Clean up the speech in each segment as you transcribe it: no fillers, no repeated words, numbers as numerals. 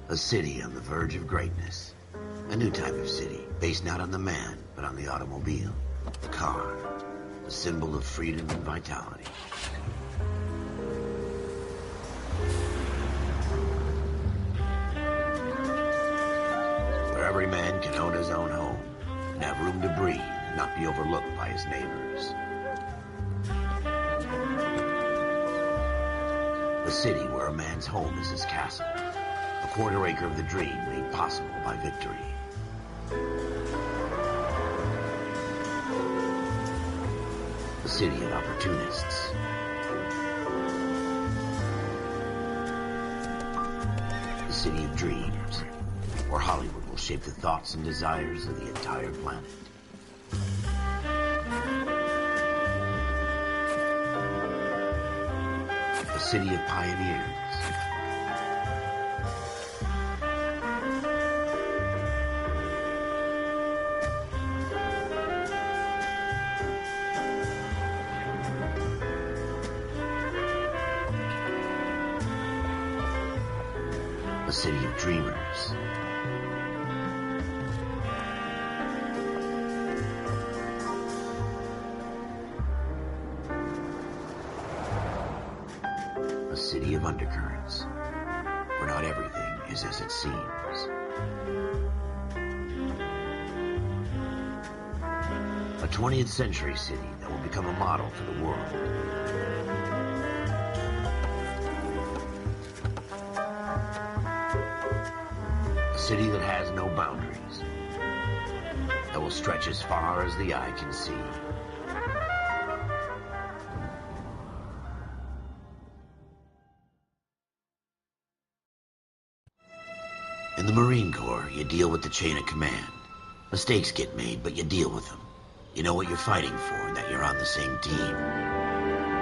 A city on the verge of greatness. A new type of city, based not on the man, but on the automobile. The car. The symbol of freedom and vitality. Where every man can own his own home, and have room to breathe, and not be overlooked by his neighbors. A city where a man's home is his castle. A quarter acre of the dream made possible by victory. A city of opportunists. A city of dreams, where Hollywood will shape the thoughts and desires of the entire planet. A city of pioneers. A city of dreamers. A city of undercurrents, where not everything is as it seems. A 20th century city that will become a model for the world. A city that has no boundaries, that will stretch as far as the eye can see. In the Marine Corps, you deal with the chain of command. Mistakes get made, but you deal with them. You know what you're fighting for and that you're on the same team.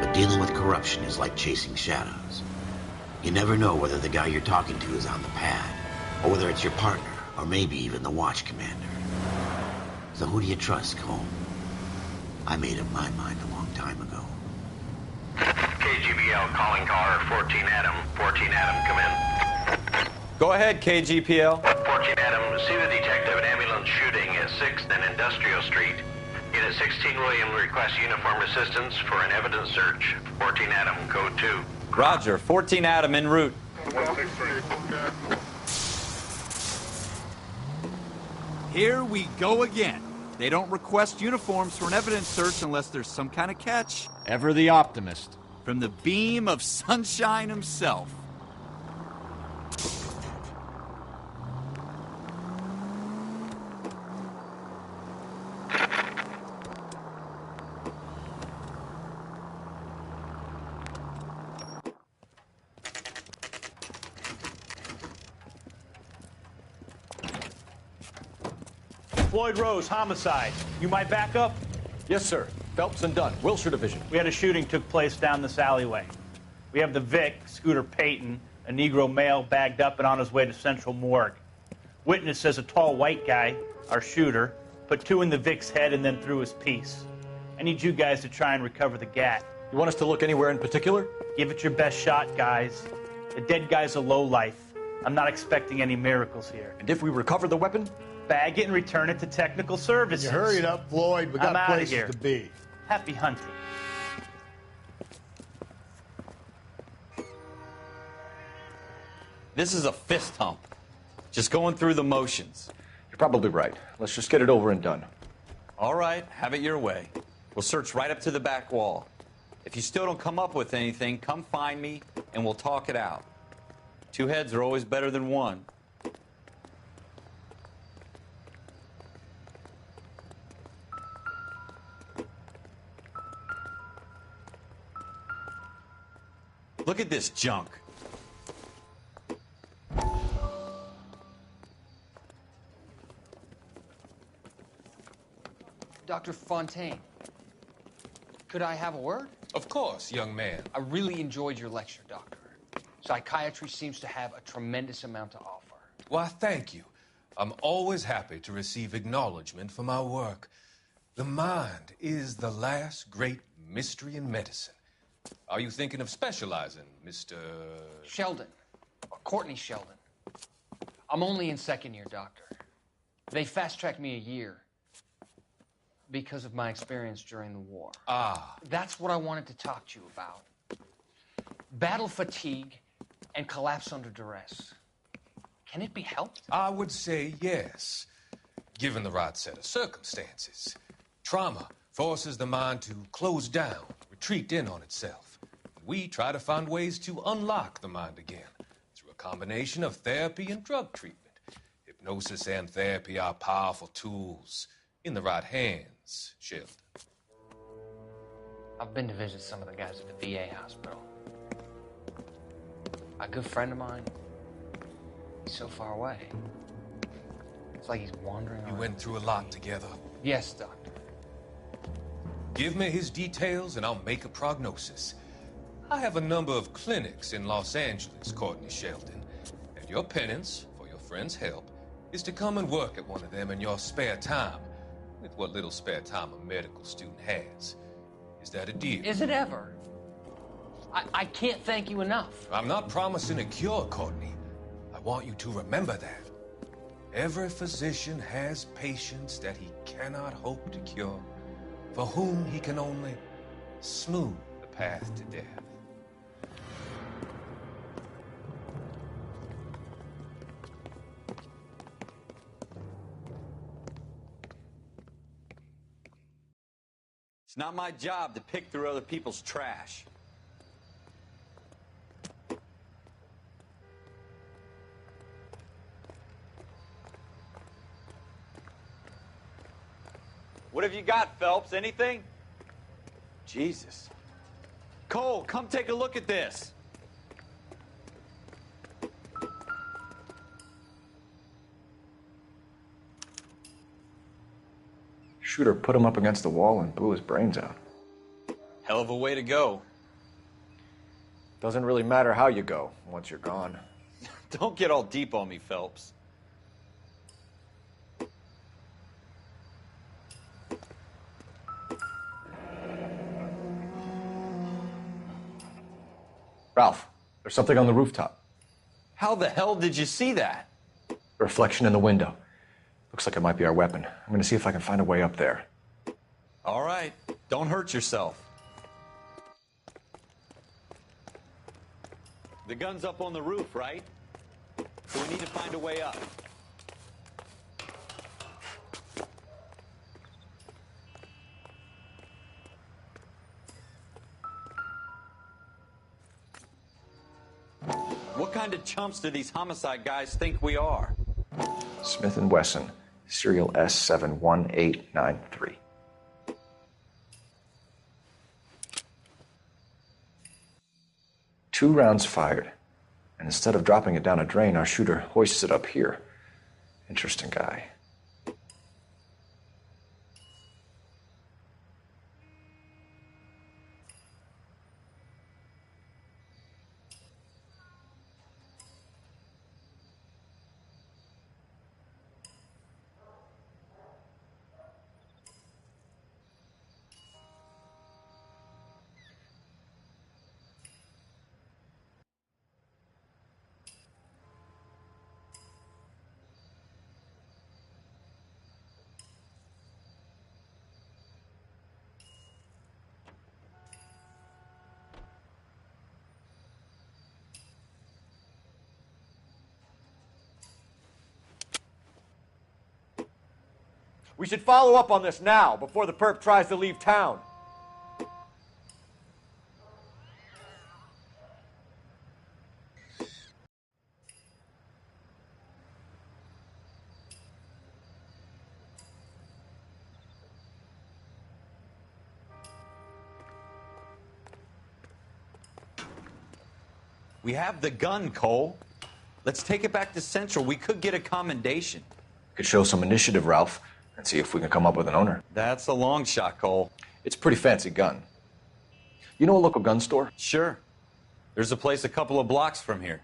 But dealing with corruption is like chasing shadows. You never know whether the guy you're talking to is on the pad, or whether it's your partner, or maybe even the watch commander. So who do you trust, Cole? I made up my mind a long time ago. KGBL calling car 14 Adam. 14 Adam, come in. Go ahead, KGPL. 14 Adam, see the detective, an ambulance shooting at 6th and Industrial Street. Unit 16 William requests uniform assistance for an evidence search. 14 Adam, code 2. Roger, 14 Adam en route. Here we go again. They don't request uniforms for an evidence search unless there's some kind of catch. Ever the optimist. From the beam of sunshine himself. Floyd Rose, homicide. You my backup? Yes, sir. Phelps and Dunn, Wilshire Division. We had a shooting took place down this alleyway. We have the Vic, Scooter Payton, a Negro male bagged up and on his way to Central Morgue. Witness says a tall white guy, our shooter, put 2 in the Vic's head and then threw his piece. I need you guys to try and recover the gat. You want us to look anywhere in particular? Give it your best shot, guys. The dead guy's a lowlife. I'm not expecting any miracles here. And if we recover the weapon? Bag it and return it to technical services. You hurry it up, Floyd. We got I'm outta places here. to be. Happy hunting. This is a fist hump. Just going through the motions. You're probably right. Let's just get it over and done. All right, have it your way. We'll search right up to the back wall. If you still don't come up with anything, come find me and we'll talk it out. 2 heads are always better than 1. Look at this junk. Dr. Fontaine, could I have a word? Of course, young man. I really enjoyed your lecture, Doctor. Psychiatry seems to have a tremendous amount to offer. Why, thank you. I'm always happy to receive acknowledgement for my work. The mind is the last great mystery in medicine. Are you thinking of specializing, Mr. Sheldon, or Courtney Sheldon. I'm only in second year, Doctor. They fast-tracked me a year because of my experience during the war. Ah. That's what I wanted to talk to you about. Battle fatigue and collapse under duress. Can it be helped? I would say yes, given the right set of circumstances. Trauma forces the mind to close down, retreat in on itself. We try to find ways to unlock the mind again through a combination of therapy and drug treatment. Hypnosis and therapy are powerful tools in the right hands, Sheldon. I've been to visit some of the guys at the VA hospital. A good friend of mine, he's so far away. It's like he's wandering You around. went through a lot together. Yes, Doctor. Give me his details and I'll make a prognosis. I have a number of clinics in Los Angeles, Courtney Sheldon, and your penance, for your friend's help, is to come and work at one of them in your spare time, with what little spare time a medical student has. Is that a deal? Is it ever? I can't thank you enough. I'm not promising a cure, Courtney. I want you to remember that. Every physician has patients that he cannot hope to cure, for whom he can only smooth the path to death. It's not my job to pick through other people's trash. What have you got, Phelps? Anything? Jesus. Cole, come take a look at this. Shooter put him up against the wall and blew his brains out. Hell of a way to go. Doesn't really matter how you go once you're gone. Don't get all deep on me, Phelps. Ralph, there's something on the rooftop. How the hell did you see that? A reflection in the window. Looks like it might be our weapon. I'm gonna see if I can find a way up there. All right, don't hurt yourself. The gun's up on the roof, right? So we need to find a way up. What kind of chumps do these homicide guys think we are? Smith & Wesson, serial S71893. Two rounds fired, and instead of dropping it down a drain, our shooter hoists it up here. Interesting guy. We should follow up on this now, before the perp tries to leave town. We have the gun, Cole. Let's take it back to Central. We could get a commendation. Could show some initiative, Ralph, and see if we can come up with an owner. That's a long shot, Cole. It's a pretty fancy gun. You know a local gun store? Sure. There's a place a couple of blocks from here.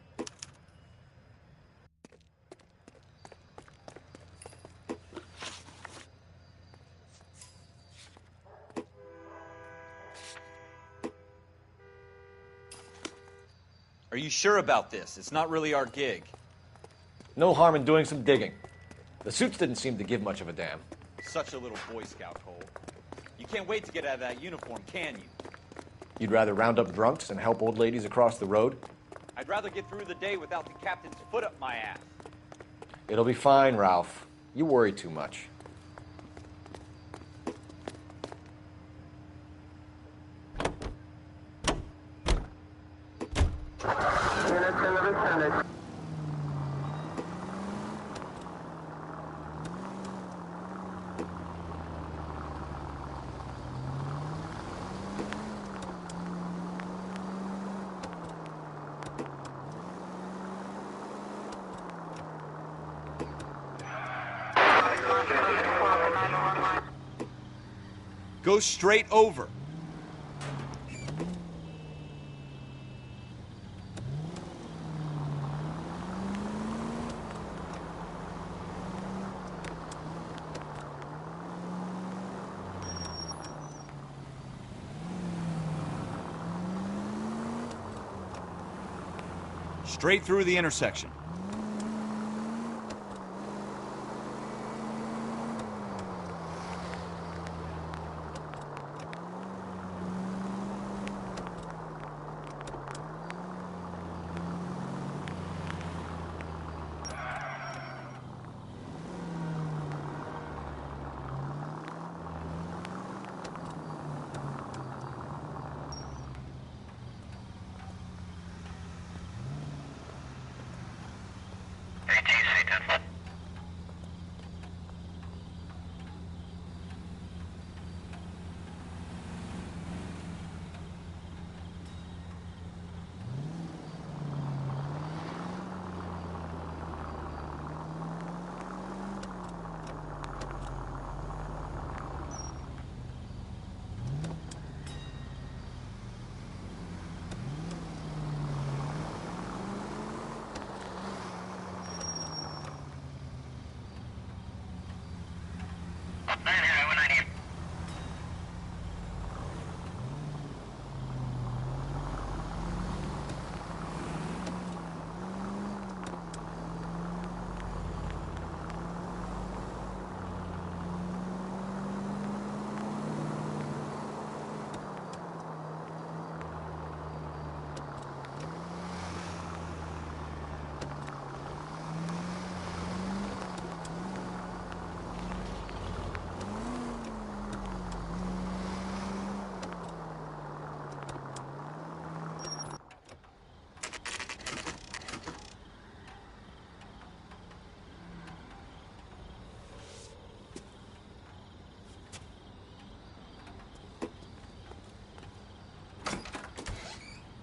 Are you sure about this? It's not really our gig. No harm in doing some digging. The suits didn't seem to give much of a damn. Such a little Boy Scout, Cole. You can't wait to get out of that uniform, can you? You'd rather round up drunks and help old ladies across the road? I'd rather get through the day without the captain's foot up my ass. It'll be fine, Ralph. You worry too much. Go straight over. Straight through the intersection.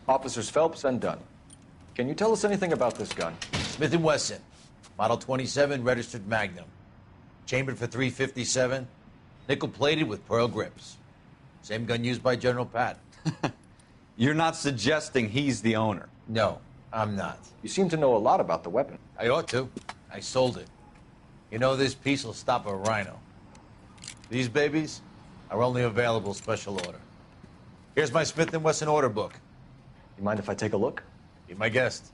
Officers Phelps and Dunn. Can you tell us anything about this gun? Smith & Wesson, Model 27, registered Magnum. Chambered for .357, nickel-plated with pearl grips. Same gun used by General Patton. You're not suggesting he's the owner. No, I'm not. You seem to know a lot about the weapon. I ought to. I sold it. You know, this piece will stop a rhino. These babies are only available special order. Here's my Smith & Wesson order book. You mind if I take a look? Be my guest.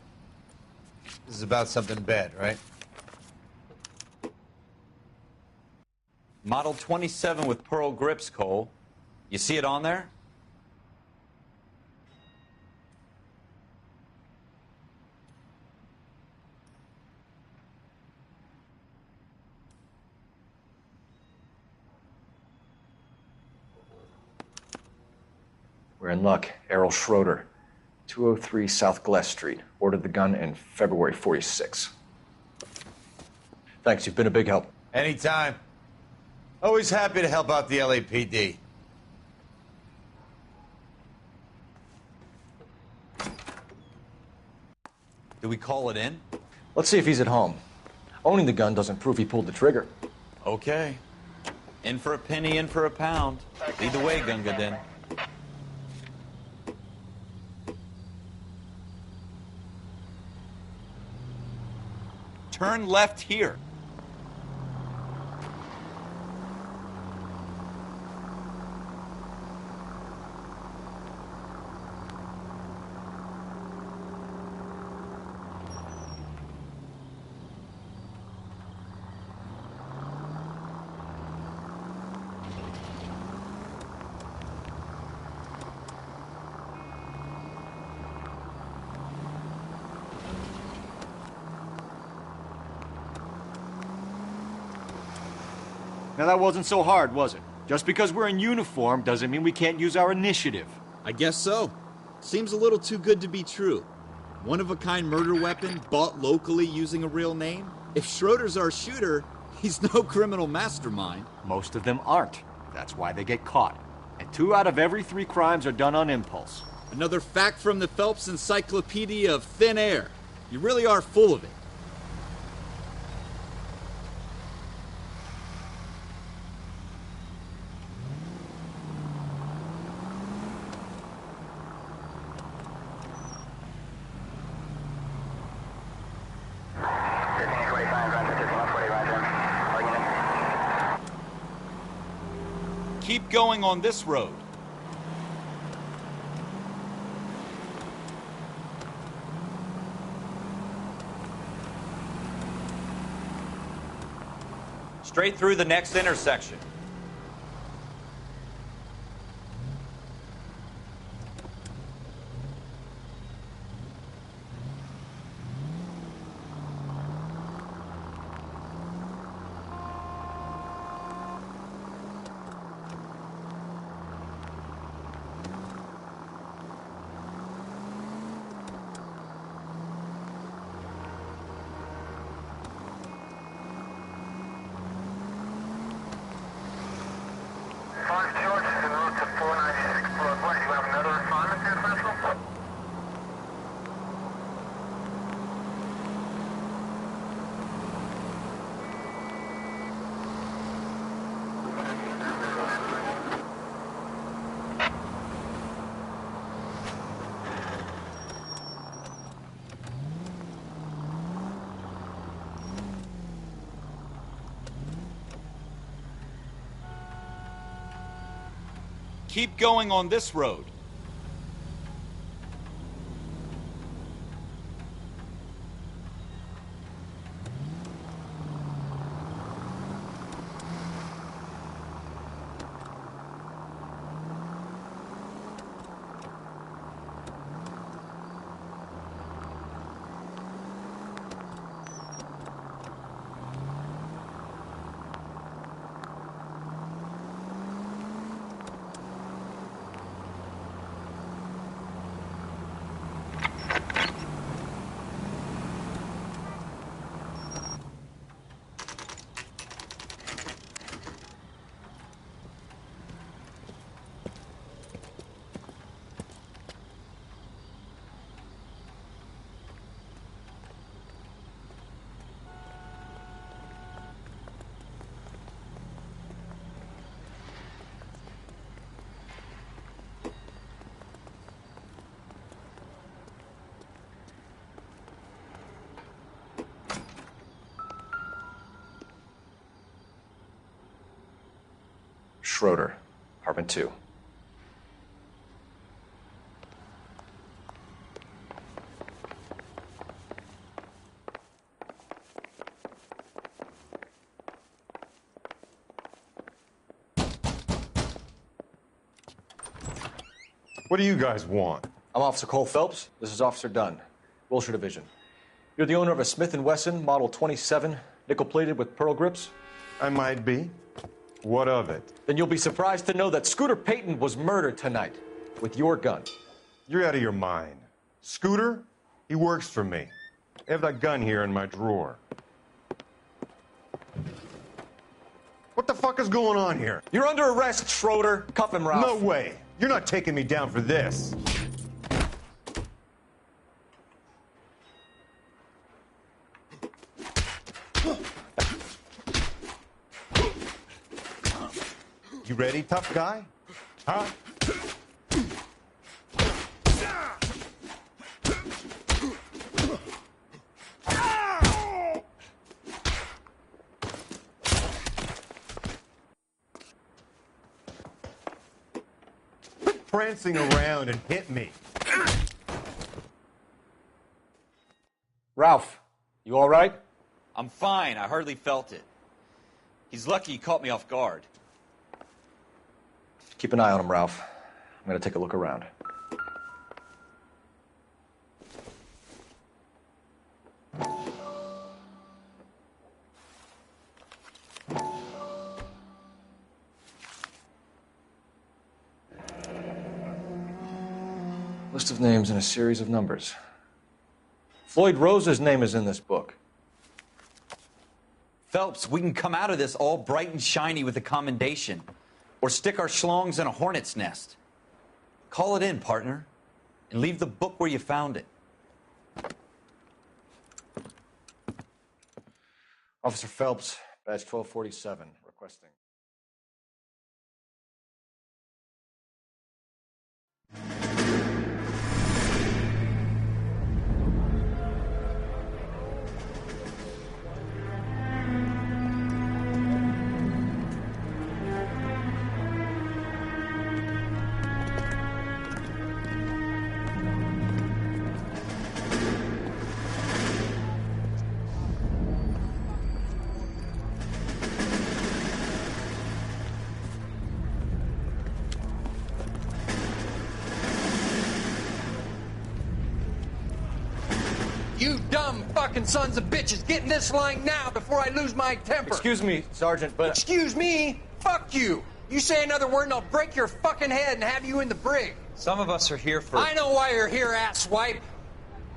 This is about something bad, right? Model 27 with pearl grips, Cole. You see it on there? We're in luck. Errol Schroeder, 203 South Gless Street. Ordered the gun in February '46. Thanks, you've been a big help. Anytime. Always happy to help out the LAPD. Do we call it in? Let's see if he's at home. Owning the gun doesn't prove he pulled the trigger. Okay. In for a penny, in for a pound. Lead the way, Gunga Din. Turn left here. Now that wasn't so hard, was it? Just because we're in uniform doesn't mean we can't use our initiative. I guess so. Seems a little too good to be true. One-of-a-kind murder weapon bought locally using a real name? If Schroeder's our shooter, he's no criminal mastermind. Most of them aren't. That's why they get caught. And 2 out of every 3 crimes are done on impulse. Another fact from the Phelps Encyclopedia of Thin Air. You really are full of it. Keep going on this road. Straight through the next intersection. Keep going on this road. Schroeder, apartment 2. What do you guys want? I'm Officer Cole Phelps. This is Officer Dunn, Wilshire Division. You're the owner of a Smith & Wesson Model 27, nickel-plated with pearl grips? I might be. What of it? Then you'll be surprised to know that Scooter Payton was murdered tonight with your gun. You're out of your mind. Scooter? He works for me. I have that gun here in my drawer. What the fuck is going on here? You're under arrest, Schroeder. Cuff him, Ralph. No way. You're not taking me down for this. You ready, tough guy? Huh? Quit prancing around and hit me. Ralph, you all right? I'm fine. I hardly felt it. He's lucky he caught me off guard. Keep an eye on him, Ralph. I'm gonna take a look around. List of names and a series of numbers. Floyd Rose's name is in this book. Phelps, we can come out of this all bright and shiny with a commendation. Or stick our schlongs in a hornet's nest. Call it in, partner. And leave the book where you found it. Officer Phelps, badge 1247, requesting. You dumb fucking sons of bitches, get in this line now before I lose my temper. Excuse me, Sergeant, but... Excuse me? Fuck you. You say another word and I'll break your fucking head and have you in the brig. Some of us are here for... I know why you're here, asswipe.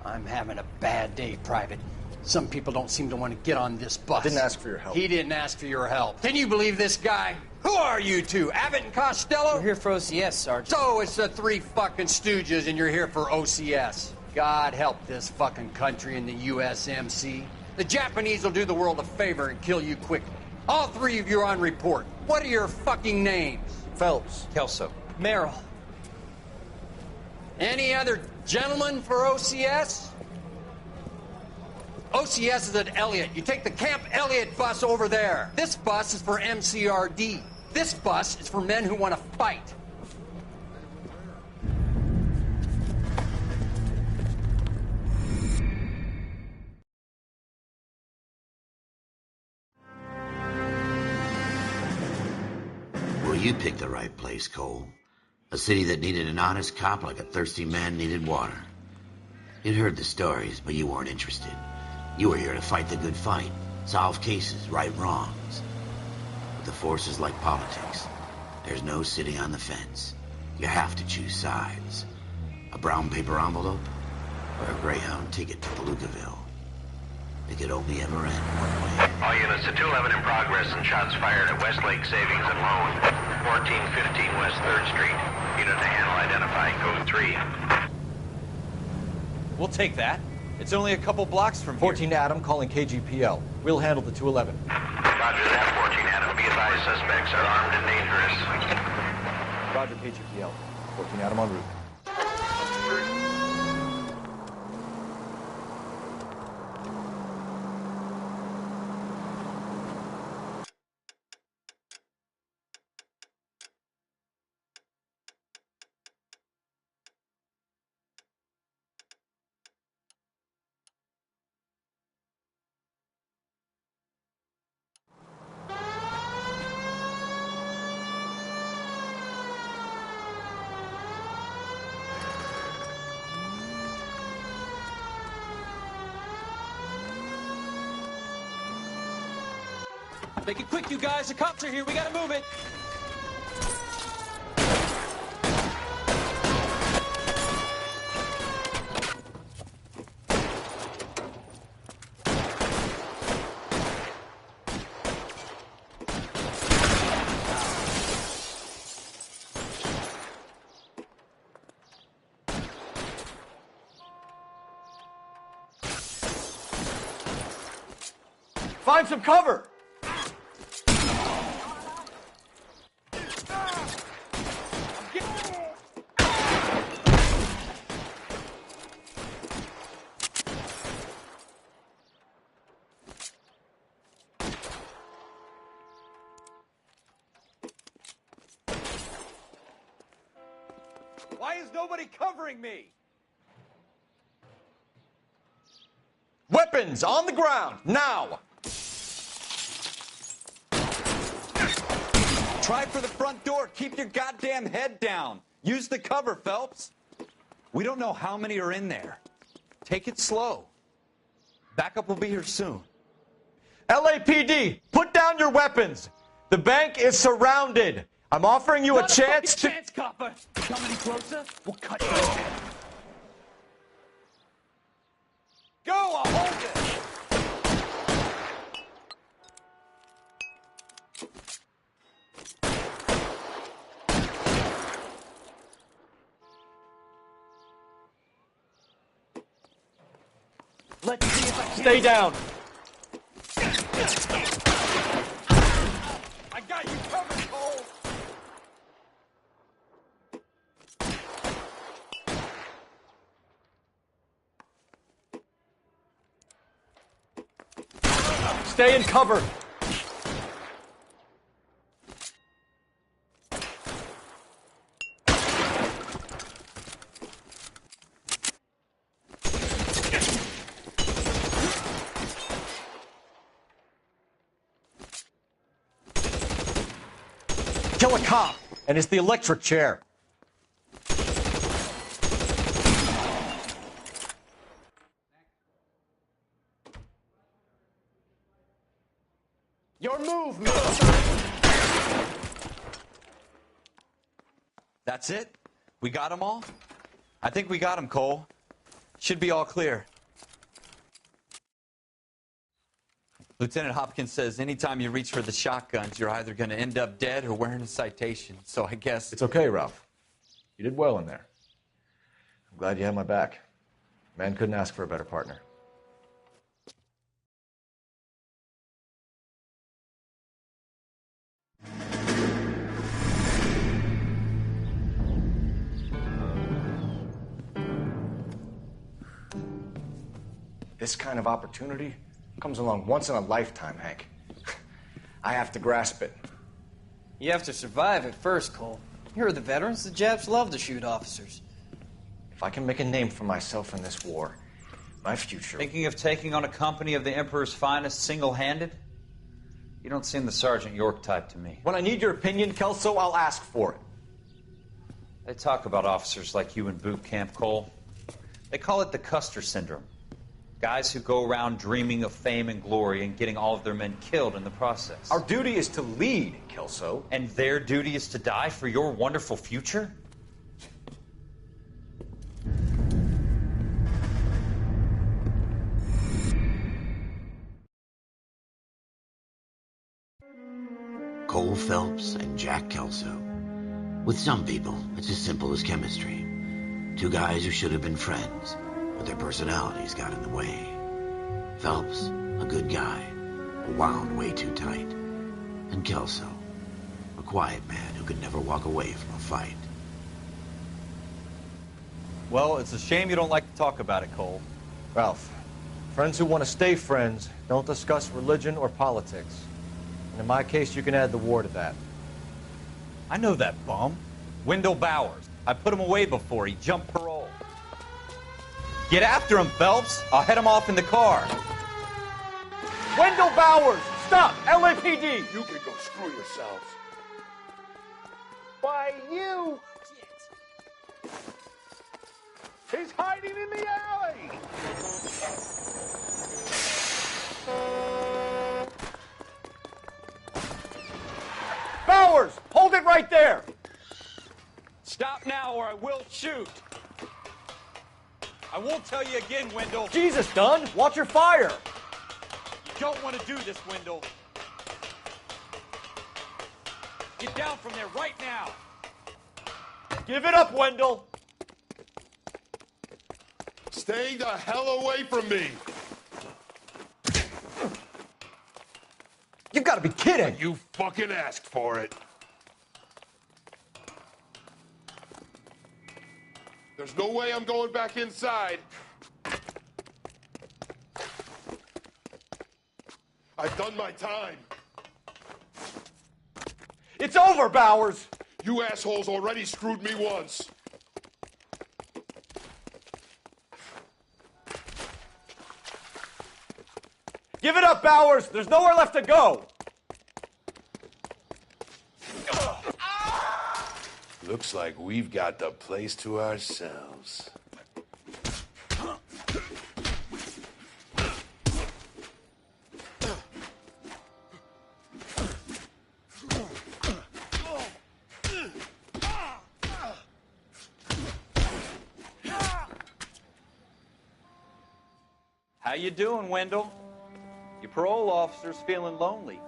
I'm having a bad day, Private. Some people don't seem to want to get on this bus. I didn't ask for your help. He didn't ask for your help. Can you believe this guy? Who are you two? Abbott and Costello? We're here for OCS, Sergeant. So it's the three fucking stooges and you're here for OCS. God help this fucking country and the USMC. The Japanese will do the world a favor and kill you quickly. All three of you are on report. What are your fucking names? Phelps. Kelso. Merrill. Any other gentlemen for OCS? OCS is at Elliott. You take the Camp Elliott bus over there. This bus is for MCRD. This bus is for men who want to fight. Well, you picked the right place, Cole. A city that needed an honest cop like a thirsty man needed water. You'd heard the stories, but you weren't interested. You were here to fight the good fight, solve cases, right wrongs. But the force is like politics. There's no sitting on the fence. You have to choose sides. A brown paper envelope or a Greyhound ticket to Palookaville. It could only ever end one way. All units to 211 in progress and shots fired at Westlake Savings and Loan, 1415 West 3rd Street. Unit to handle identifying code 3. We'll take that. It's only a couple blocks from here. 14 Adam calling KGPL. We'll handle the 211. Roger that, 14 Adam. Be advised, suspects are armed and dangerous. Roger, KGPL. 14 Adam en route. Make it quick, you guys. The cops are here. We gotta move it. Find some cover! Why is nobody covering me? Weapons on the ground, now! Try for the front door. Keep your goddamn head down. Use the cover, Phelps. We don't know how many are in there. Take it slow. Backup will be here soon. LAPD, put down your weapons. The bank is surrounded. I'm offering you a chance to... Chance, copper. Come any closer, we'll cut you in half. Go, I'll hold it. Let's see if I can. Stay down. I got you covered, Cole. Stay in cover. Kill a cop, and it's the electric chair. Your move, mister. That's it? We got them all? I think we got them, Cole. Should be all clear. Lieutenant Hopkins says anytime you reach for the shotguns, you're either going to end up dead or wearing a citation. So I guess... It's okay, Ralph. You did well in there. I'm glad you had my back. Man couldn't ask for a better partner. This kind of opportunity comes along once in a lifetime, Hank. I have to grasp it. You have to survive it first, Cole. You're the veterans. The Japs love to shoot officers. If I can make a name for myself in this war, my future... Thinking of taking on a company of the Emperor's finest single-handed? You don't seem the Sergeant York type to me. When I need your opinion, Kelso, I'll ask for it. They talk about officers like you in boot camp, Cole. They call it the Custer syndrome. Guys who go around dreaming of fame and glory and getting all of their men killed in the process. Our duty is to lead, Kelso. And their duty is to die for your wonderful future? Cole Phelps and Jack Kelso. With some people, it's as simple as chemistry. Two guys who should have been friends, but their personalities got in the way. Phelps, a good guy, but wound way too tight. And Kelso, a quiet man who could never walk away from a fight. Well, it's a shame you don't like to talk about it, Cole. Ralph, friends who want to stay friends don't discuss religion or politics. And in my case, you can add the war to that. I know that bum. Wendell Bowers. I put him away before. He jumped parole. Get after him, Phelps. I'll head him off in the car. Wendell Bowers! Stop! LAPD! You can go screw yourselves. Why, you... He's hiding in the alley! Bowers! Hold it right there! Stop now or I will shoot. I won't tell you again, Wendell. Jesus, Dunn! Watch your fire! You don't want to do this, Wendell. Get down from there right now. Give it up, Wendell! Stay the hell away from me! You've got to be kidding! You fucking asked for it. There's no way I'm going back inside. I've done my time. It's over, Bowers! You assholes already screwed me once. Give it up, Bowers! There's nowhere left to go! Looks like we've got the place to ourselves. How you doing, Wendell? Your parole officer's feeling lonely.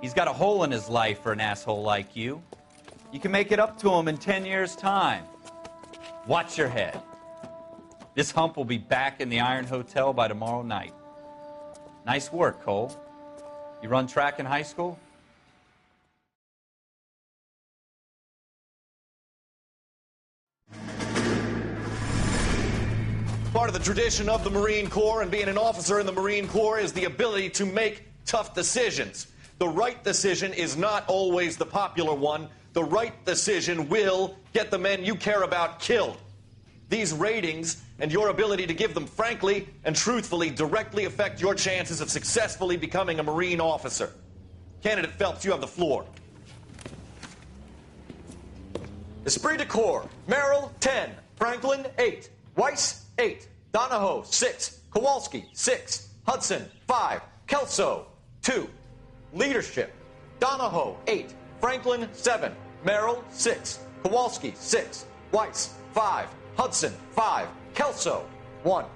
He's got a hole in his life for an asshole like you. You can make it up to him in 10 years' time. Watch your head. This hump will be back in the Iron Hotel by tomorrow night. Nice work, Cole. You run track in high school? Part of the tradition of the Marine Corps and being an officer in the Marine Corps is the ability to make tough decisions. The right decision is not always the popular one. The right decision will get the men you care about killed. These ratings and your ability to give them frankly and truthfully directly affect your chances of successfully becoming a Marine officer. Candidate Phelps, you have the floor. Esprit de Corps, Merrill, 10. Franklin, 8. Weiss, 8. Donahoe, 6. Kowalski, 6. Hudson, 5. Kelso, 2. Leadership, Donahoe, 8. Franklin, 7. Merrill, 6. Kowalski, 6. Weiss, 5. Hudson, 5. Kelso, 1.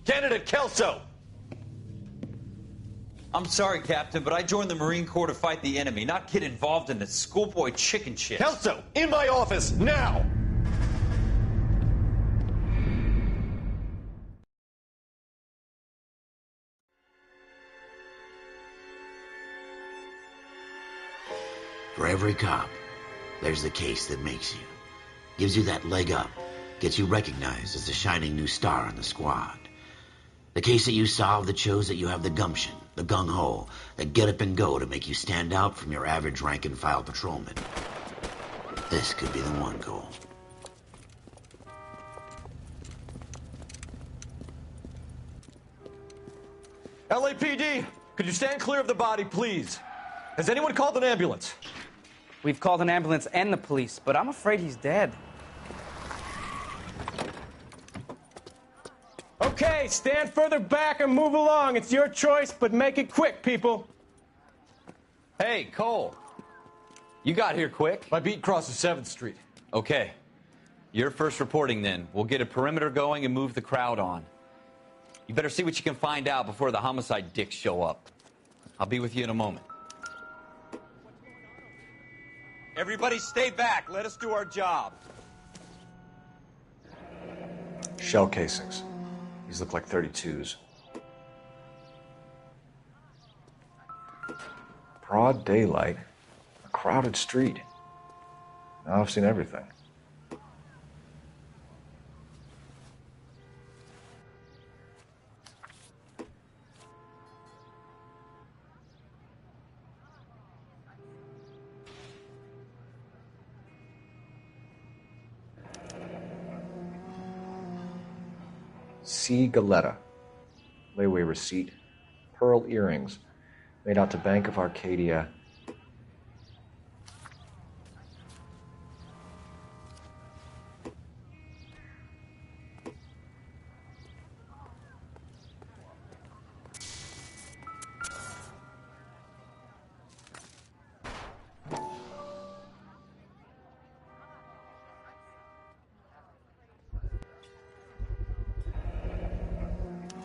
Candidate Kelso. I'm sorry, Captain, but I joined the Marine Corps to fight the enemy, not get involved in the schoolboy chicken shit. Kelso, in my office, now! For every cop, there's the case that makes you. Gives you that leg up. Gets you recognized as the shining new star in the squad. The case that you solve that shows that you have the gumption, the gung-ho, that get up and go to make you stand out from your average rank-and-file patrolman. This could be the one, Cole. LAPD, could you stand clear of the body, please? Has anyone called an ambulance? We've called an ambulance and the police, but I'm afraid he's dead. Okay, stand further back and move along. It's your choice, but make it quick, people. Hey, Cole. You got here quick. My beat crosses 7th Street. Okay. You're first reporting then. We'll get a perimeter going and move the crowd on. You better see what you can find out before the homicide dicks show up. I'll be with you in a moment. Everybody stay back. Let us do our job. Shell casings. These look like 32s. Broad daylight. A crowded street. Now I've seen everything. C. Galetta. Layaway receipt. Pearl earrings. Made out to Bank of Arcadia.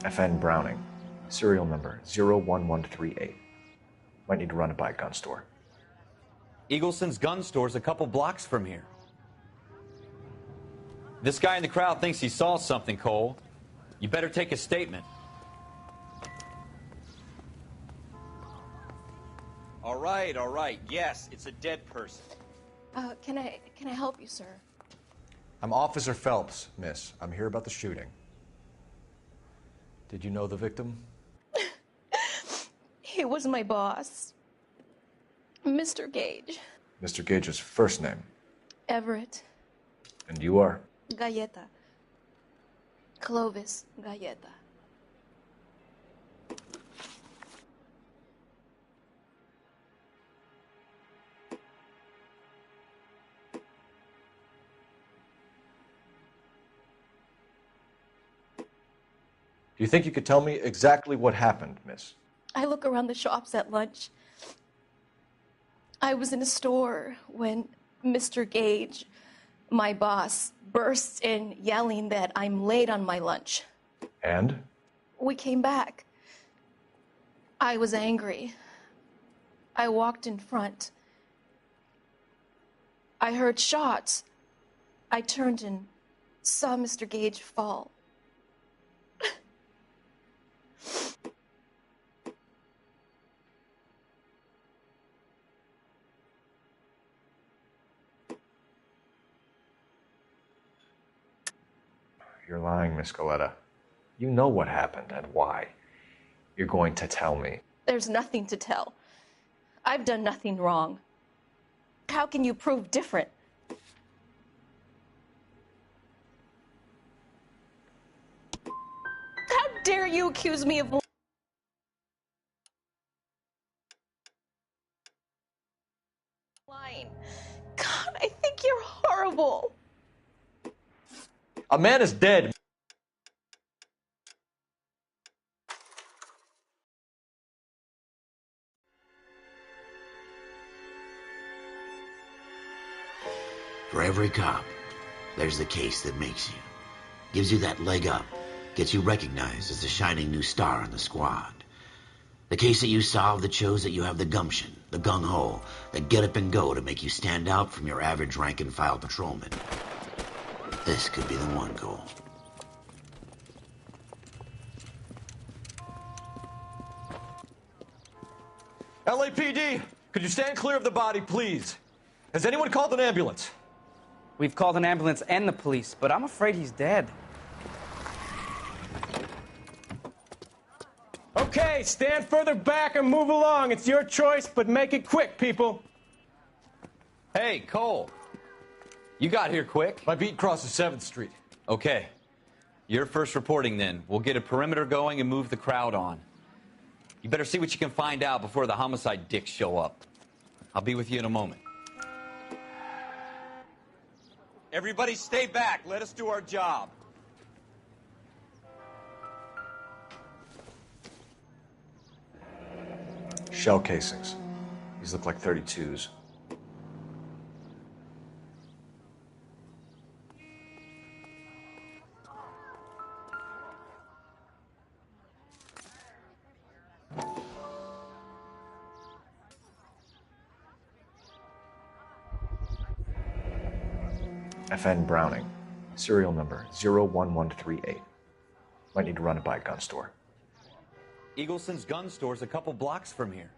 FN Browning, serial number 01138. Might need to run it by a gun store. Eagleson's gun store's a couple blocks from here. This guy in the crowd thinks he saw something, Cole. You better take a statement. All right. Yes, it's a dead person. Can I help you, sir? I'm Officer Phelps, miss. I'm here about the shooting. Did you know the victim? He was my boss, Mr. Gage. Mr. Gage's first name. Everett. And you are? Galleta. Clovis Galleta. Do you think you could tell me exactly what happened, miss? I look around the shops at lunch. I was in a store when Mr. Gage, my boss, bursts in yelling that I'm late on my lunch. And? We came back. I was angry. I walked in front. I heard shots. I turned and saw Mr. Gage fall. You're lying, Miss Goleta. You know what happened and why. You're going to tell me. There's nothing to tell. I've done nothing wrong. How can you prove different? How dare you accuse me of lying? God, I think you're horrible. A man is dead. For every cop, there's the case that makes you. Gives you that leg up. Gets you recognized as the shining new star in the squad. The case that you solve that shows that you have the gumption, the gung-ho, that get up and go to make you stand out from your average rank-and-file patrolman. This could be the one, Cole. LAPD, could you stand clear of the body, please? Has anyone called an ambulance? We've called an ambulance and the police, but I'm afraid he's dead. Okay, stand further back and move along. It's your choice, but make it quick, people. Hey, Cole. You got here quick. My beat crosses 7th Street. Okay. You're first reporting then. We'll get a perimeter going and move the crowd on. You better see what you can find out before the homicide dicks show up. I'll be with you in a moment. Everybody stay back. Let us do our job. Shell casings. These look like 32s. FN Browning. Serial number 01138. Might need to run it by a gun store. Eagleson's gun store's a couple blocks from here.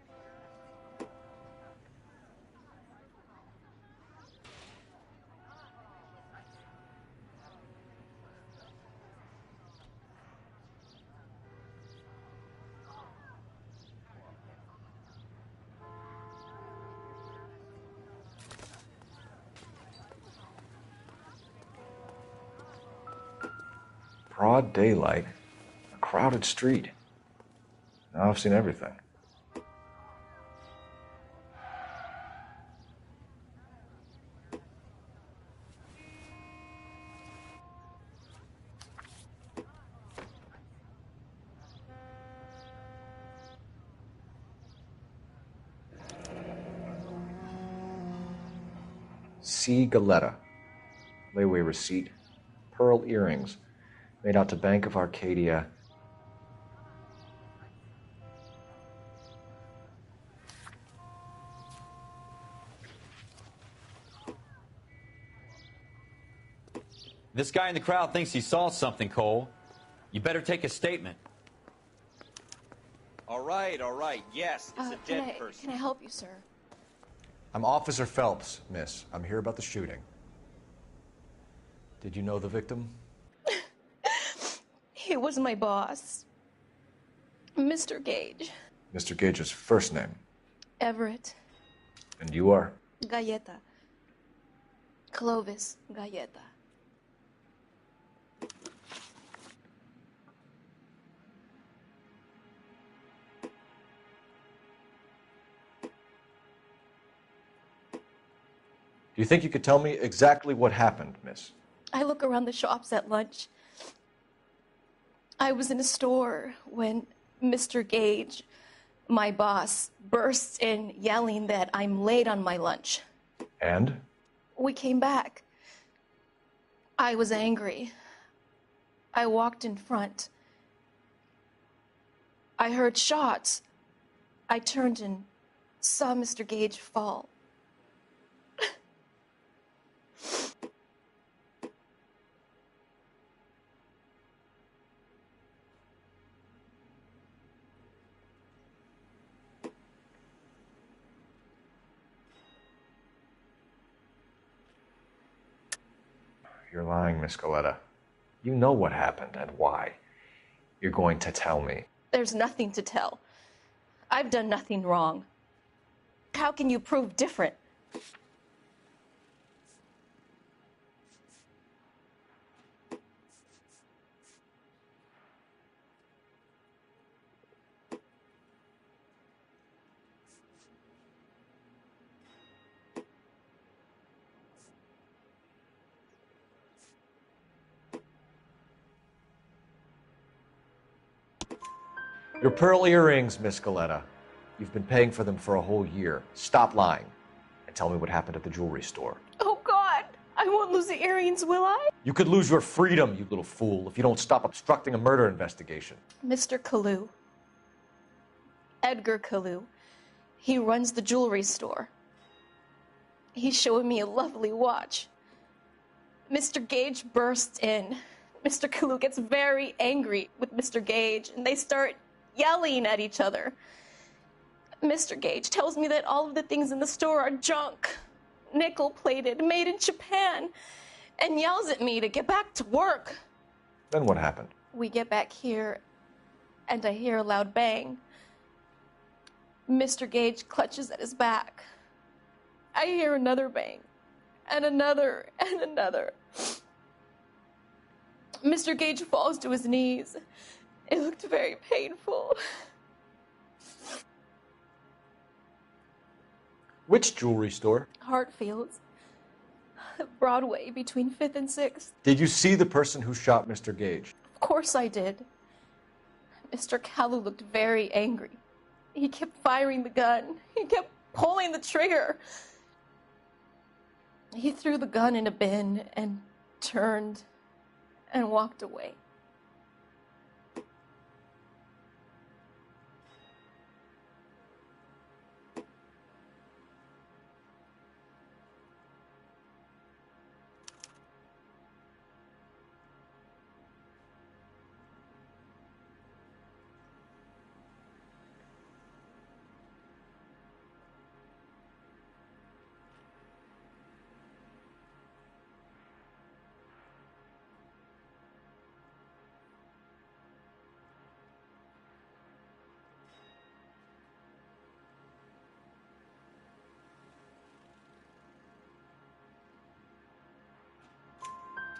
Broad daylight, a crowded street. Now I've seen everything. C. Goleta. Layaway receipt. Pearl earrings. Made out to Bank of Arcadia. This guy in the crowd thinks he saw something, Cole. You better take a statement. All right. Yes, it's a dead person. Can I help you, sir? I'm Officer Phelps, miss. I'm here about the shooting. Did you know the victim? He was my boss, Mr. Gage. Mr. Gage's first name. Everett. And you are? Galleta. Clovis Galleta. Do you think you could tell me exactly what happened, miss? I look around the shops at lunch. I was in a store when Mr. Gage, my boss, bursts in yelling that I'm late on my lunch. And? We came back. I was angry. I walked in front. I heard shots. I turned and saw Mr. Gage fall. You're lying, Miss Coletta. You know what happened and why. You're going to tell me. There's nothing to tell. I've done nothing wrong. How can you prove different? Your pearl earrings, Miss Coletta. You've been paying for them for a whole year. Stop lying and tell me what happened at the jewelry store. Oh, God! I won't lose the earrings, will I? You could lose your freedom, you little fool, if you don't stop obstructing a murder investigation. Mr. Kalu. Edgar Kalu. He runs the jewelry store. He's showing me a lovely watch. Mr. Gage bursts in. Mr. Kalu gets very angry with Mr. Gage, and they start yelling at each other. Mr. Gage tells me that all of the things in the store are junk, nickel-plated, made in Japan, and yells at me to get back to work. Then what happened? We get back here, and I hear a loud bang. Mr. Gage clutches at his back. I hear another bang, and another, and another. Mr. Gage falls to his knees. It looked very painful. Which jewelry store? Hartfield's. Broadway, between 5th and 6th. Did you see the person who shot Mr. Gage? Of course I did. Mr. Kalu looked very angry. He kept firing the gun. He kept pulling the trigger. He threw the gun in a bin and turned and walked away.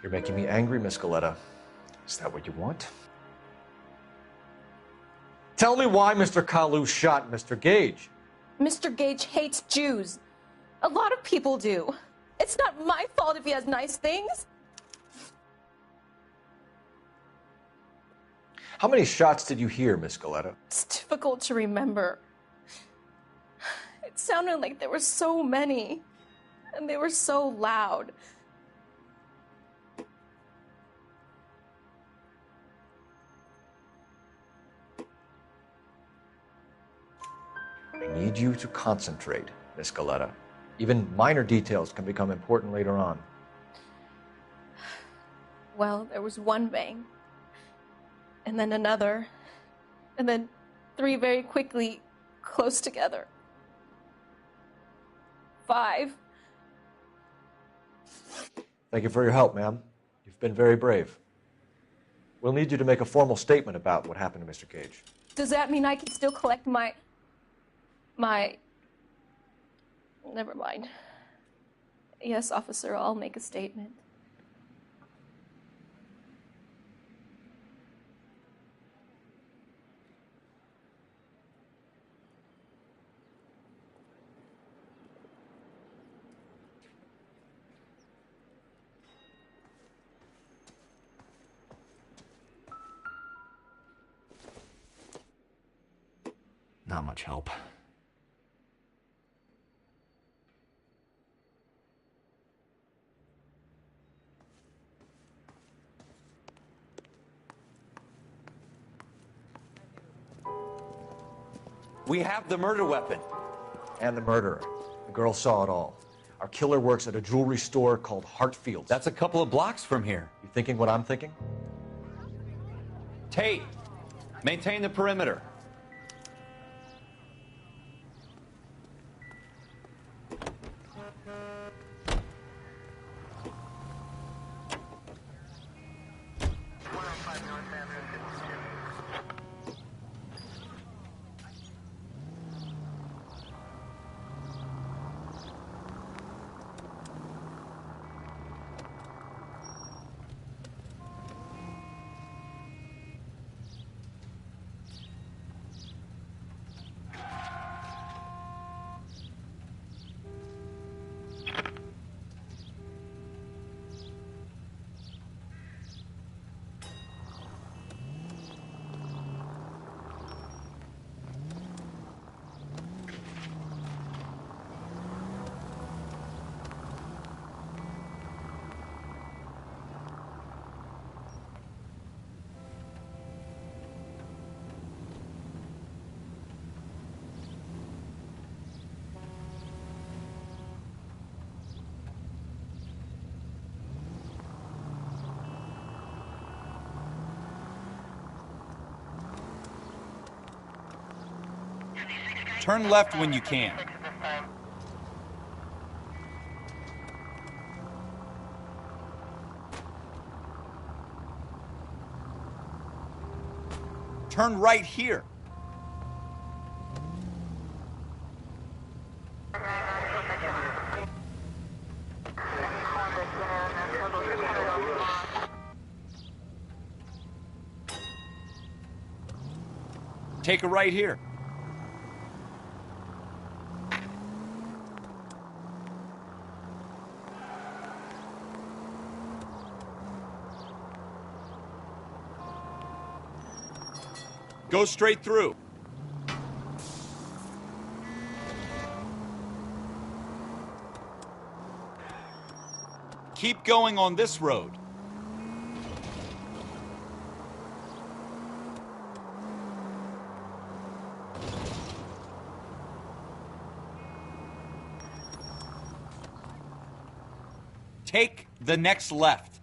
You're making me angry, Miss Coletta. Is that what you want? Tell me why Mr. Kalu shot Mr. Gage. Mr. Gage hates Jews. A lot of people do. It's not my fault if he has nice things. How many shots did you hear, Miss Coletta? It's difficult to remember. It sounded like there were so many, and they were so loud. I need you to concentrate, Miss Coletta. Even minor details can become important later on. Well, there was one bang, and then another, and then 3 very quickly, close together. 5. Thank you for your help, ma'am. You've been very brave. We'll need you to make a formal statement about what happened to Mr. Gage. Does that mean I can still collect my... Never mind. Yes, officer, I'll make a statement. Not much help. We have the murder weapon. And the murderer. The girl saw it all. Our killer works at a jewelry store called Hartfield's. That's a couple of blocks from here. You thinking what I'm thinking? Tate, maintain the perimeter. Turn left when you can. Turn right here. Take a right here. Go straight through. Keep going on this road. Take the next left.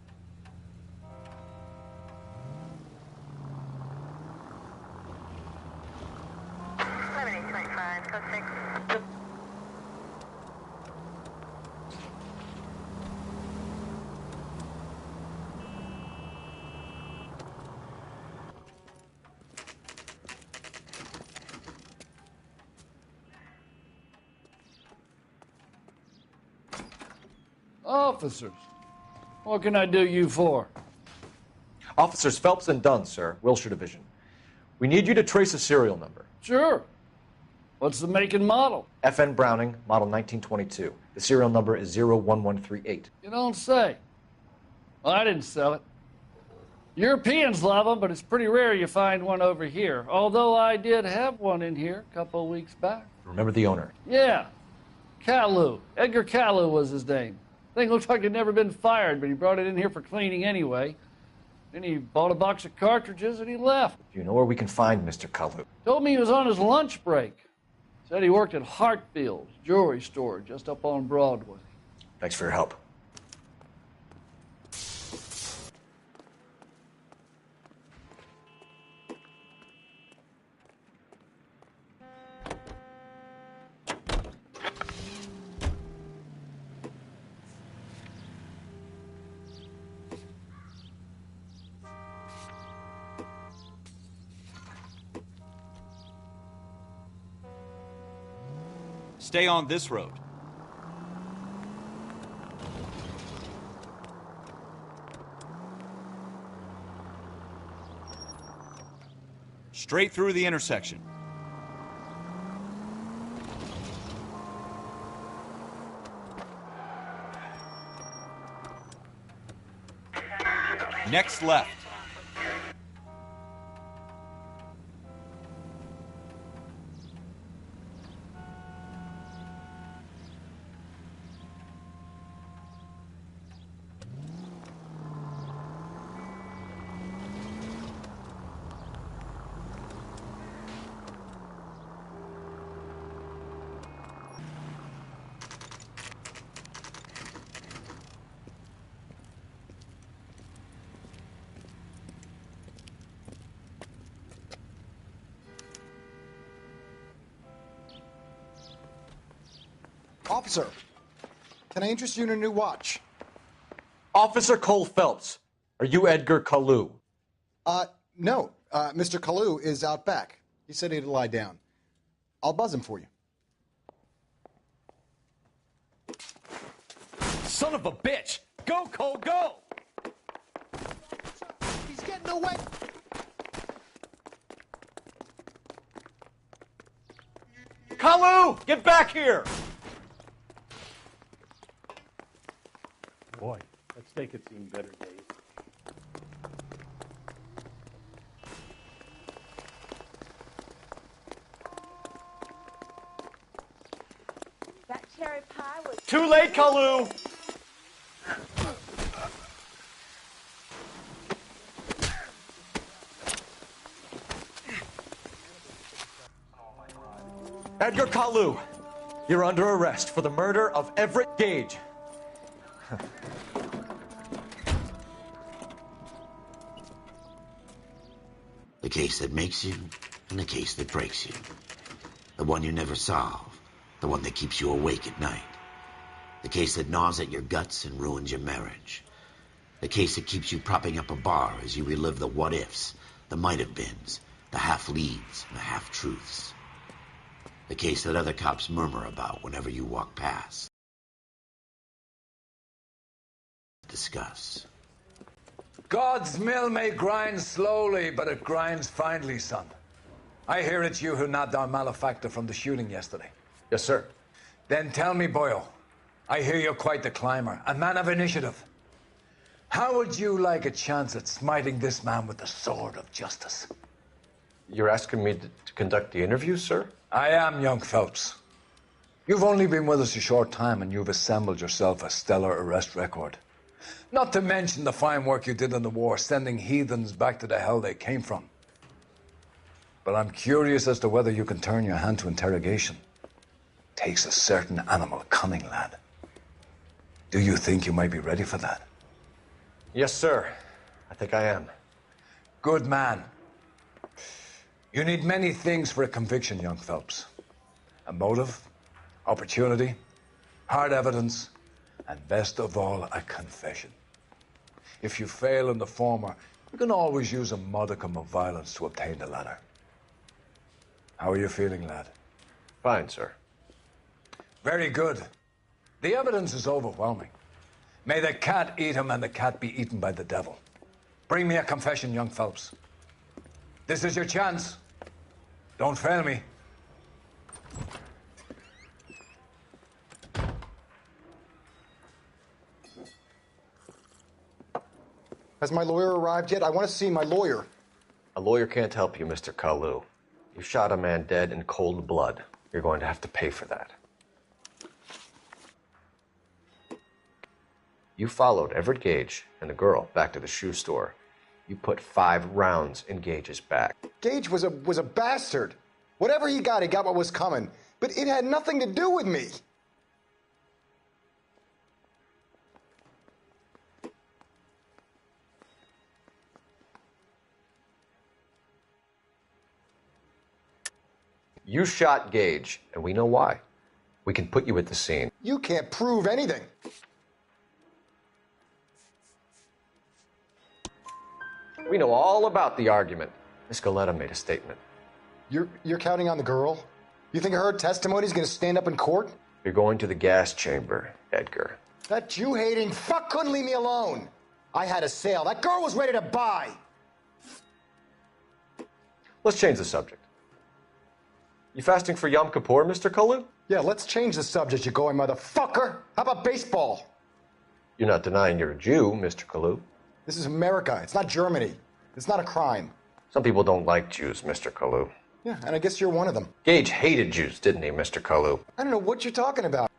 Officers, what can I do you for? Officers Phelps and Dunn, sir, Wilshire Division. We need you to trace a serial number. Sure. What's the make and model? FN Browning, model 1922. The serial number is 01138. You don't say. Well, I didn't sell it. Europeans love them, but it's pretty rare you find one over here. Although I did have one in here a couple of weeks back. Remember the owner? Yeah. Caillou. Edgar Caillou was his name. Thing looked like it'd never been fired, but he brought it in here for cleaning anyway. Then he bought a box of cartridges and he left. Do you know where we can find Mr. Caillou? Told me he was on his lunch break. Said he worked at Hartfield's jewelry store just up on Broadway. Thanks for your help. Stay on this road. Straight through the intersection. Next left. Officer, can I interest you in a new watch? Officer Cole Phelps, are you Edgar Kalu? No. Mr. Kalu is out back. He said he'd lie down. I'll buzz him for you. Son of a bitch! Go, Cole, go! He's getting away! Kalu! Get back here! Boy, let's make it seem better days. That cherry pie was... Too late, Kalu! Edgar Kalu, you're under arrest for the murder of Everett Gage. The case that makes you, and the case that breaks you. The one you never solve, the one that keeps you awake at night. The case that gnaws at your guts and ruins your marriage. The case that keeps you propping up a bar as you relive the what-ifs, the might-have-beens, the half-leads, and the half-truths. The case that other cops murmur about whenever you walk past. Discuss. God's mill may grind slowly, but it grinds finely, son. I hear it's you who nabbed our malefactor from the shooting yesterday. Yes, sir. Then tell me, Boyle, I hear you're quite the climber, a man of initiative. How would you like a chance at smiting this man with the sword of justice? You're asking me to conduct the interview, sir? I am, young Phelps. You've only been with us a short time and you've assembled yourself a stellar arrest record. Not to mention the fine work you did in the war, sending heathens back to the hell they came from. But I'm curious as to whether you can turn your hand to interrogation. Takes a certain animal cunning, lad. Do you think you might be ready for that? Yes, sir. I think I am. Good man. You need many things for a conviction, young Phelps. A motive, opportunity, hard evidence, and best of all, a confession. If you fail in the former, you can always use a modicum of violence to obtain the latter. How are you feeling, lad? Fine, sir. Very good. The evidence is overwhelming. May the cat eat him and the cat be eaten by the devil. Bring me a confession, young Phelps. This is your chance. Don't fail me. Has my lawyer arrived yet? I want to see my lawyer. A lawyer can't help you, Mr. Kalu. You shot a man dead in cold blood. You're going to have to pay for that. You followed Everett Gage and the girl back to the shoe store. You put 5 rounds in Gage's back. Gage was a bastard. Whatever he got what was coming. But it had nothing to do with me. You shot Gage, and we know why. We can put you at the scene. You can't prove anything. We know all about the argument. Miss Galetta made a statement. You're counting on the girl? You think her testimony's gonna stand up in court? You're going to the gas chamber, Edgar. That Jew-hating fuck couldn't leave me alone. I had a sale. That girl was ready to buy. Let's change the subject. You fasting for Yom Kippur, Mr. Kalu? Yeah, let's change the subject, you going motherfucker. How about baseball? You're not denying you're a Jew, Mr. Kalu. This is America. It's not Germany. It's not a crime. Some people don't like Jews, Mr. Kalu. Yeah, and I guess you're one of them. Gage hated Jews, didn't he, Mr. Kalu? I don't know what you're talking about.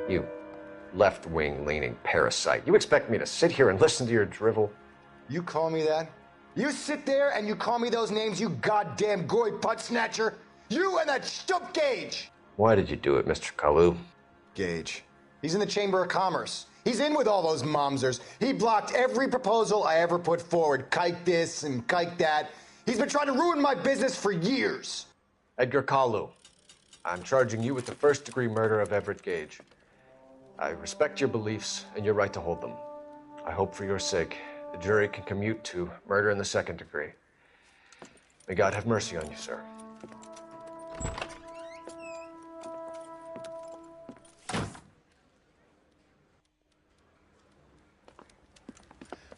You left-wing leaning parasite. You expect me to sit here and listen to your drivel? You call me that? You sit there and you call me those names, you goddamn goy butt snatcher? You and that stump Gage! Why did you do it, Mr. Kalu? Gage. He's in the Chamber of Commerce. He's in with all those momsers. He blocked every proposal I ever put forward. Kike this and kike that. He's been trying to ruin my business for years. Edgar Kalu, I'm charging you with the first-degree murder of Everett Gage. I respect your beliefs and your right to hold them. I hope for your sake the jury can commute to murder in the second degree. May God have mercy on you, sir.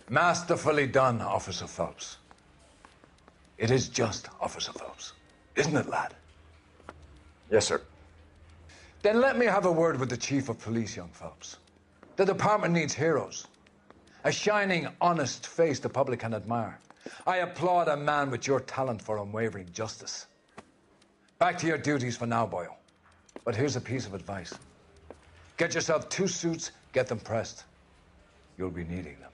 Masterfully done, Officer Phelps. It is just, Officer Phelps. Isn't it, lad? Yes, sir. Then let me have a word with the Chief of Police, young Phelps. The department needs heroes. A shining, honest face the public can admire. I applaud a man with your talent for unwavering justice. Back to your duties for now, boyo. But here's a piece of advice. Get yourself 2 suits, get them pressed. You'll be needing them.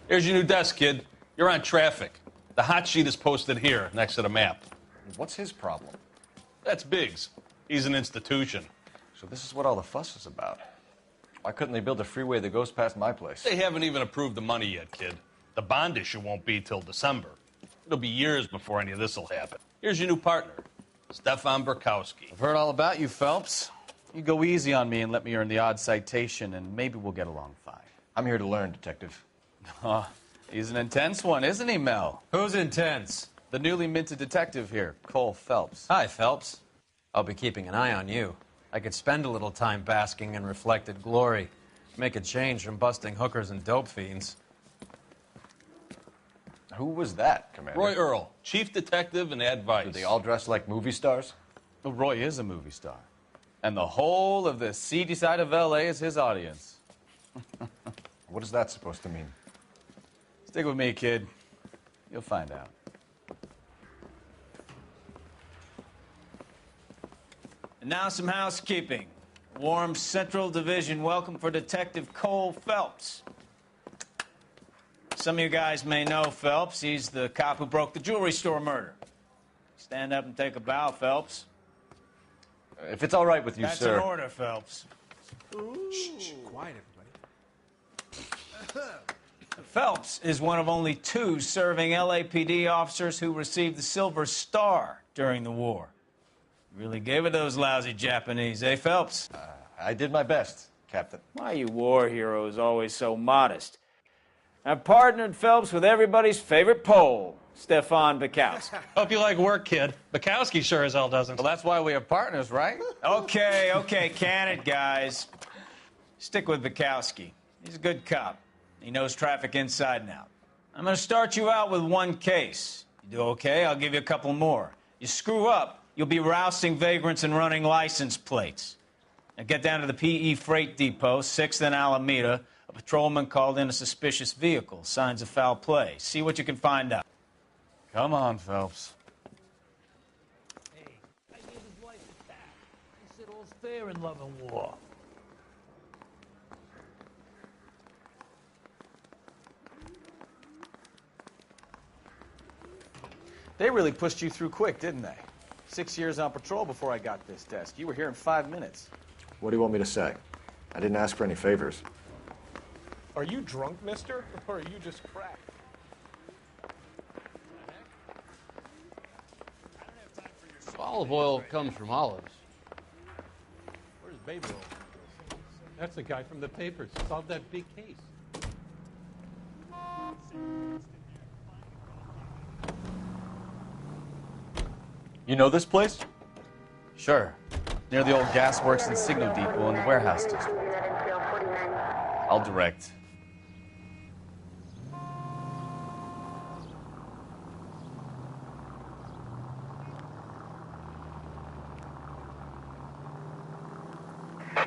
Here's your new desk, kid. You're on traffic. The hot sheet is posted here, next to the map. What's his problem? That's Biggs. He's an institution. So this is what all the fuss is about. Why couldn't they build a freeway that goes past my place? They haven't even approved the money yet, kid. The bond issue won't be till December. It'll be years before any of this will happen. Here's your new partner, Stefan Burkowski. I've heard all about you, Phelps. You go easy on me and let me earn the odd citation, and maybe we'll get along fine. I'm here to learn, Detective. Oh, he's an intense one, isn't he, Mel? Who's intense? The newly minted detective here, Cole Phelps. Hi, Phelps. I'll be keeping an eye on you. I could spend a little time basking in reflected glory. Make a change from busting hookers and dope fiends. Who was that, Commander? Roy Earl, chief detective and advice. Do they all dress like movie stars? Well, Roy is a movie star. And the whole of the seedy side of L.A. is his audience. What is that supposed to mean? Stick with me, kid. You'll find out. And now some housekeeping. Warm Central Division welcome for Detective Cole Phelps. Some of you guys may know Phelps. He's the cop who broke the jewelry store murder. Stand up and take a bow, Phelps. If it's all right with you, That's sir. an order, Phelps. Shh, quiet, everybody. Phelps is one of only 2 serving LAPD officers who received the Silver Star during the war. Really gave it those lousy Japanese, eh, Phelps? I did my best, Captain. Why are you war heroes always so modest? I've partnered Phelps with everybody's favorite Pole, Stefan Bukowski. Hope you like work, kid. Bukowski sure as hell doesn't. Well, that's why we have partners, right? Okay, can it, guys. Stick with Bukowski. He's a good cop. He knows traffic inside and out. I'm going to start you out with 1 case. You do okay, I'll give you a couple more. You screw up, you'll be rousting vagrants and running license plates. Now get down to the PE Freight Depot, 6th and Alameda. A patrolman called in a suspicious vehicle. Signs of foul play. See what you can find out. Come on, Phelps. Hey, I gave his wife a tap. He said all's fair in love and war. They really pushed you through quick, didn't they? 6 years on patrol before I got this desk. You were here in 5 minutes. What do you want me to say? I didn't ask for any favors. Are you drunk, mister, or are you just cracked? Olive oil comes from olives. Where's baby oil? That's the guy from the papers. Solved that big case. You know this place? Sure. Near the old gas works and signal depot in the warehouse district. I'll direct.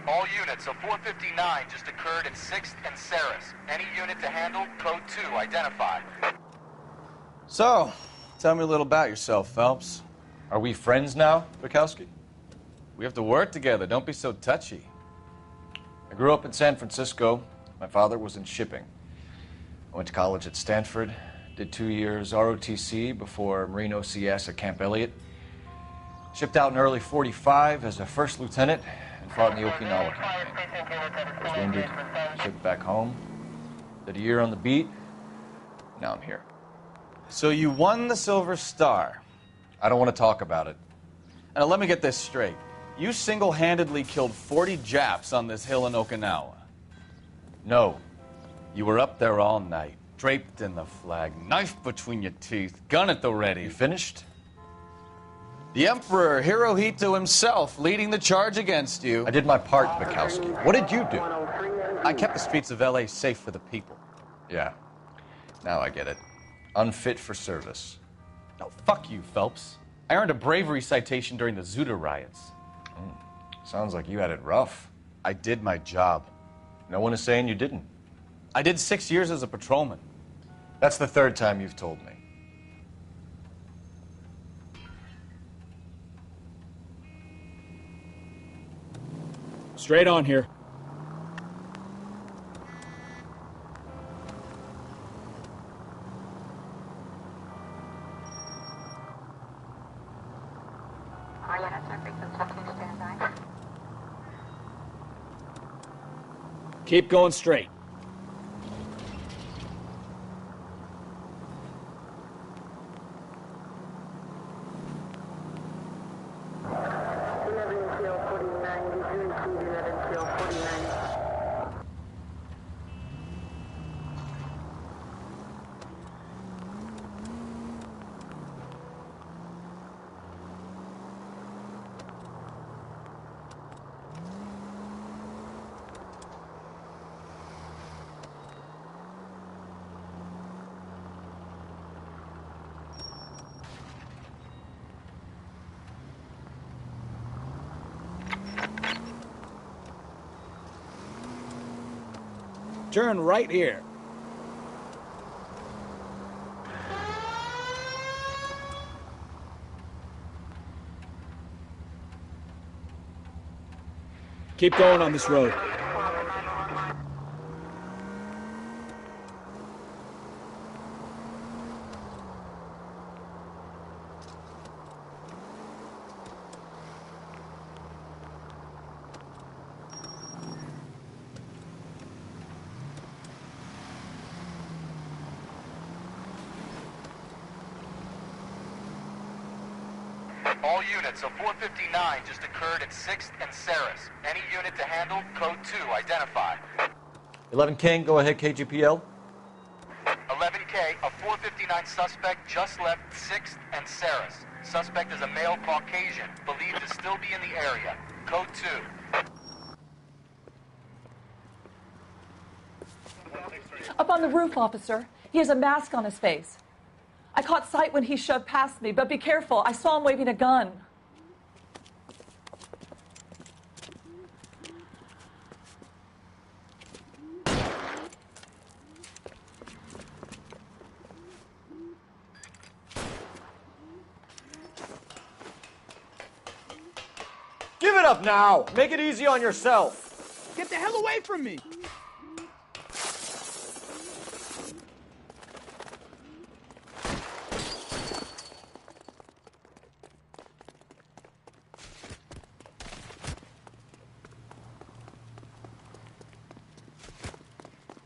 All units, a 459 just occurred at 6th and Saris. Any unit to handle, code 2, identified. So, tell me a little about yourself, Phelps. Are we friends now, Bukowski? We have to work together. Don't be so touchy. I grew up in San Francisco. My father was in shipping. I went to college at Stanford, did 2 years ROTC before Marine OCS at Camp Elliott. Shipped out in early '45 as a first lieutenant and fought in the Okinawa campaign. I was wounded, shipped back home, did a year on the beat. Now I'm here. So you won the Silver Star. I don't want to talk about it. Now let me get this straight. You single-handedly killed 40 Japs on this hill in Okinawa. No. You were up there all night, draped in the flag, knife between your teeth, gun at the ready. You finished? The Emperor Hirohito himself leading the charge against you. I did my part, Bukowski. What did you do? I kept the streets of L.A. safe for the people. Yeah. Now I get it. Unfit for service. No, fuck you, Phelps. I earned a bravery citation during the Zuda riots. Sounds like you had it rough. I did my job. No one is saying you didn't. I did 6 years as a patrolman. That's the third time you've told me. Straight on here. Keep going straight. Turn right here. Keep going on this road. All units, a 459 just occurred at 6th and Saris. Any unit to handle, code 2, identified. 11 King, go ahead, KGPL. 11K, a 459 suspect just left 6th and Saris. Suspect is a male Caucasian, believed to still be in the area. Code 2. Up on the roof, officer. He has a mask on his face. I caught sight when he shoved past me, but be careful. I saw him waving a gun. Give it up now! Make it easy on yourself! Get the hell away from me!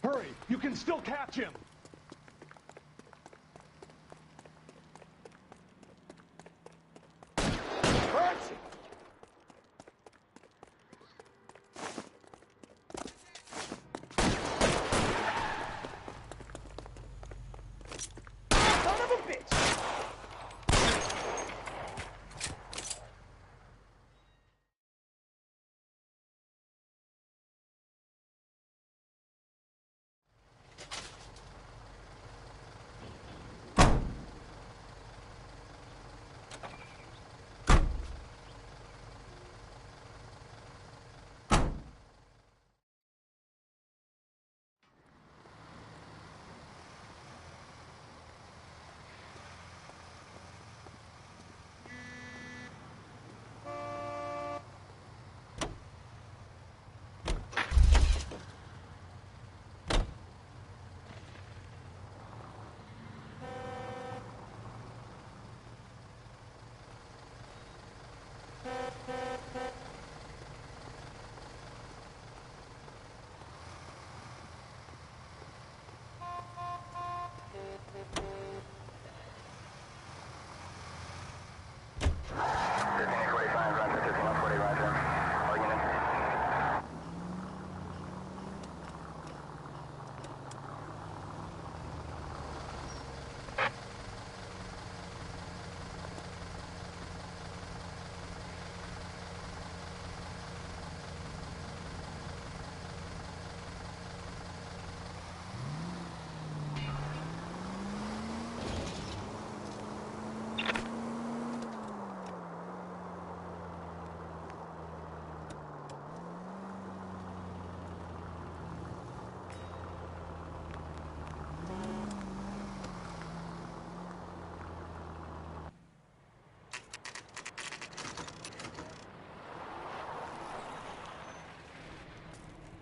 Hurry! You can still catch him!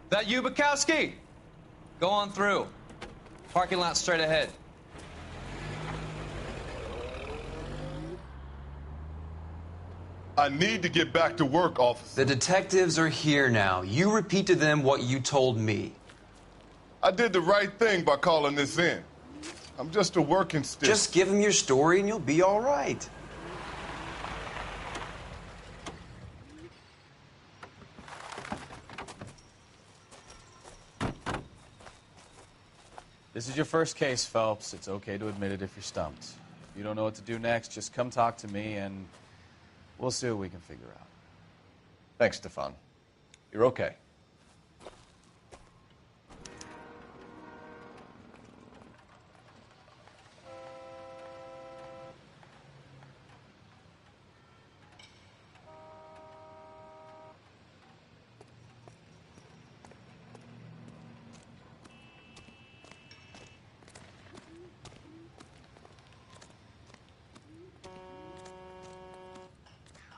That you, Bukowski? Go on through. Parking lot straight ahead. I need to get back to work, officer. The detectives are here now. You repeat to them what you told me. I did the right thing by calling this in. I'm just a working stick. Just give them your story and you'll be all right. This is your first case, Phelps. It's okay to admit it if you're stumped. If you don't know what to do next, just come talk to me and we'll see what we can figure out. Thanks, Stefan. You're okay.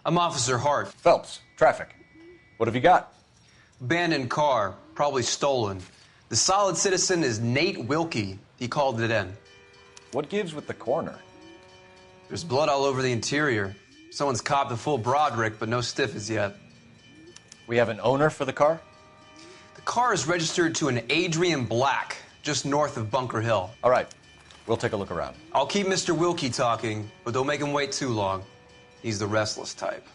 I'm Officer Hart. Phelps, traffic. What have you got? Abandoned car, probably stolen. The solid citizen is Nate Wilkie. He called it in. What gives with the coroner? There's blood all over the interior. Someone's copped a full Broderick, but no stiff as yet. We have an owner for the car? The car is registered to an Adrian Black, just north of Bunker Hill. All right. We'll take a look around. I'll keep Mr. Wilkie talking, but don't make him wait too long. He's the restless type.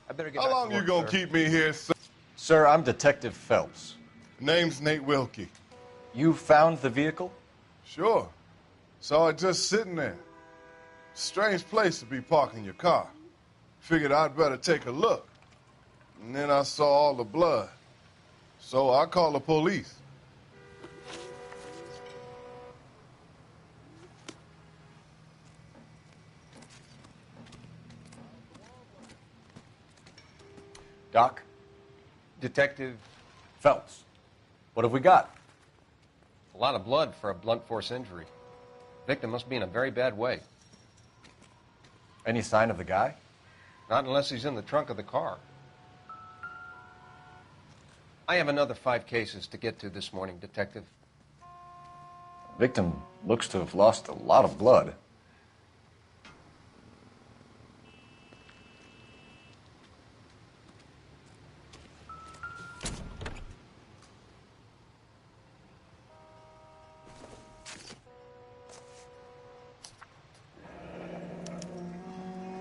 I better get How back long to you work, gonna sir. keep me here, sir? Sir, I'm Detective Phelps. Name's Nate Wilkie. You found the vehicle? Sure. Saw it just sitting there. Strange place to be parking your car. Figured I'd better take a look. And then I saw all the blood. So I called the police. Doc? Detective Phelps. What have we got? A lot of blood for a blunt force injury. Victim must be in a very bad way. Any sign of the guy? Not unless he's in the trunk of the car. I have another 5 cases to get to this morning, Detective. Victim looks to have lost a lot of blood.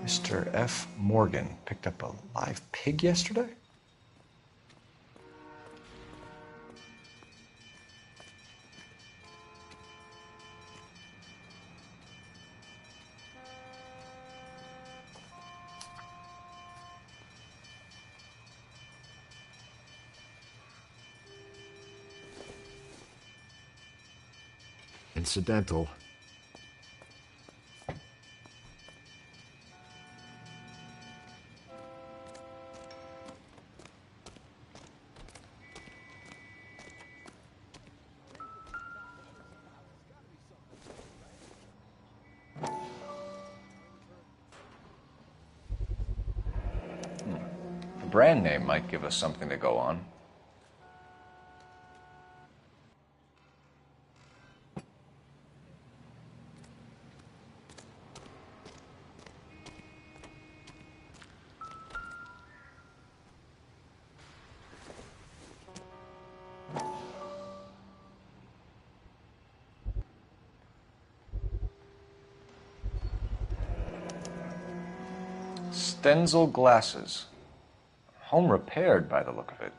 Mr. F. Morgan picked up a live pig yesterday? Incidental. The brand name might give us something to go on. Stenzel glasses. Home repaired by the look of it.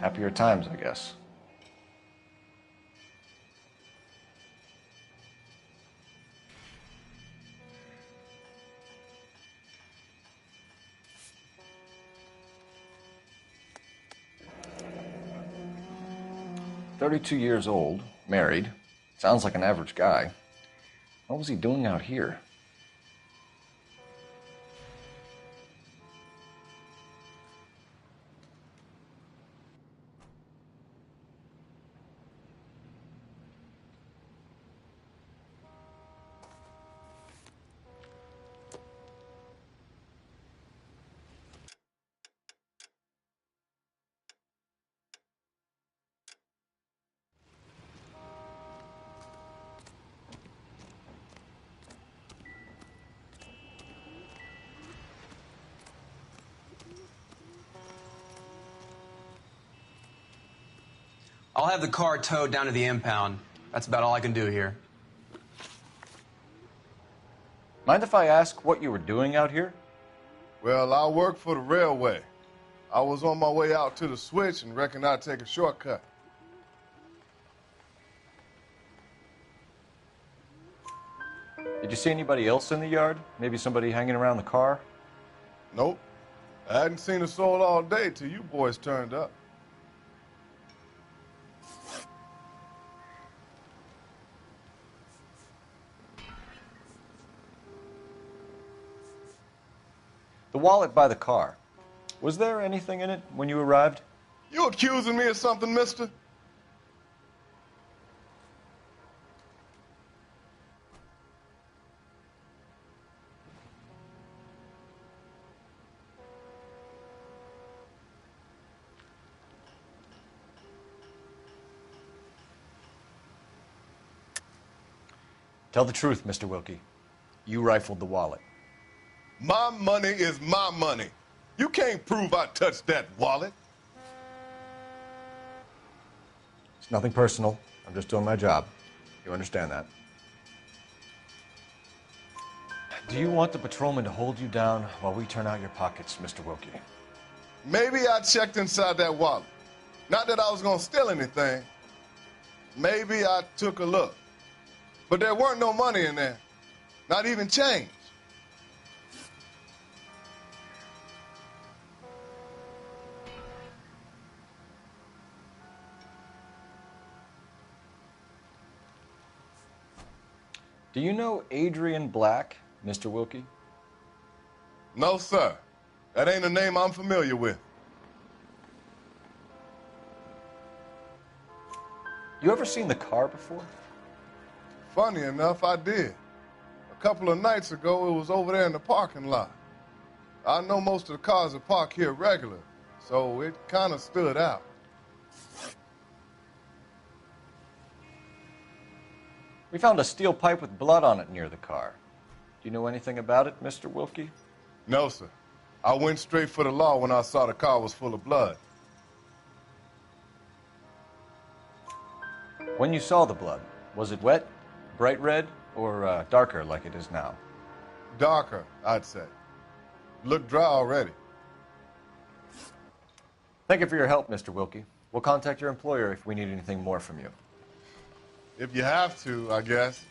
Happier times, I guess. 32 years old, married. Sounds like an average guy. What was he doing out here? I'll have the car towed down to the impound. That's about all I can do here. Mind if I ask what you were doing out here? Well, I work for the railway. I was on my way out to the switch and reckoned I'd take a shortcut. Did you see anybody else in the yard? Maybe somebody hanging around the car? Nope. I hadn't seen a soul all day till you boys turned up. The wallet by the car. Was there anything in it when you arrived? You accusing me of something, mister? Tell the truth, Mr. Wilkie. You rifled the wallet. My money is my money. You can't prove I touched that wallet. It's nothing personal. I'm just doing my job. You understand that? Do you want the patrolman to hold you down while we turn out your pockets, Mr. Wilkie? Maybe I checked inside that wallet. Not that I was gonna steal anything. Maybe I took a look. But there weren't no money in there. Not even change. Do you know Adrian Black, Mr. Wilkie? No, sir. That ain't a name I'm familiar with. You ever seen the car before? Funny enough, I did. A couple of nights ago, it was over there in the parking lot. I know most of the cars are parked here regular, so it kind of stood out. We found a steel pipe with blood on it near the car. Do you know anything about it, Mr. Wilkie? No, sir. I went straight for the law when I saw the car was full of blood. When you saw the blood, was it wet, bright red, or darker like it is now? Darker, I'd say. Looked dry already. Thank you for your help, Mr. Wilkie. We'll contact your employer if we need anything more from you. If you have to, I guess.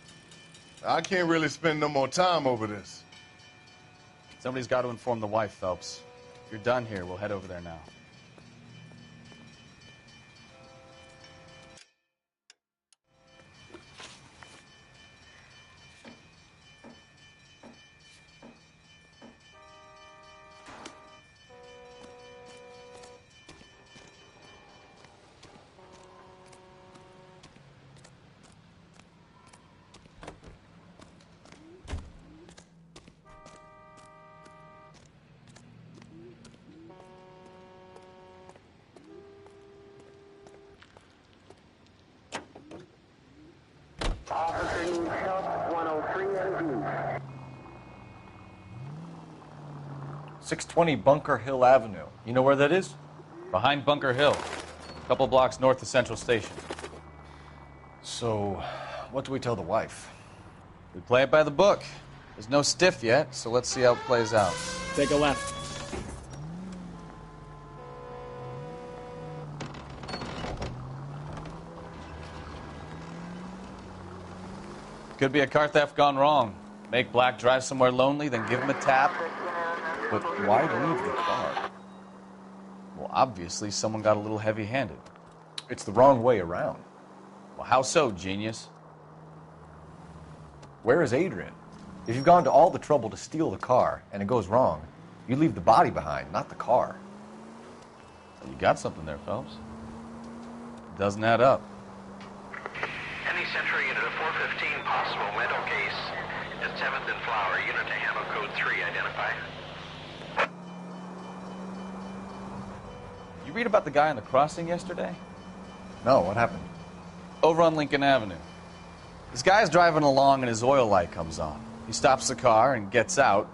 I can't really spend no more time over this. Somebody's got to inform the wife, Phelps. If you're done here, we'll head over there now. Officer needs help, 103 MD. 620 Bunker Hill Avenue. You know where that is? Behind Bunker Hill, a couple blocks north of Central Station. So, what do we tell the wife? We play it by the book. There's no stiff yet, so let's see how it plays out. Take a left. Could be a car theft gone wrong. Make Black drive somewhere lonely, then give him a tap. But why leave the car? Well, obviously, someone got a little heavy-handed. It's the wrong way around. Well, how so, genius? Where is Adrian? If you've gone to all the trouble to steal the car and it goes wrong, you leave the body behind, not the car. You got something there, Phelps. It doesn't add up. Any Century unit of 415, possible mental case at 7th and Flower. Unit to handle code 3, identify. You read about the guy on the crossing yesterday? No, what happened? Over on Lincoln Avenue. This guy's driving along and his oil light comes on. He stops the car and gets out.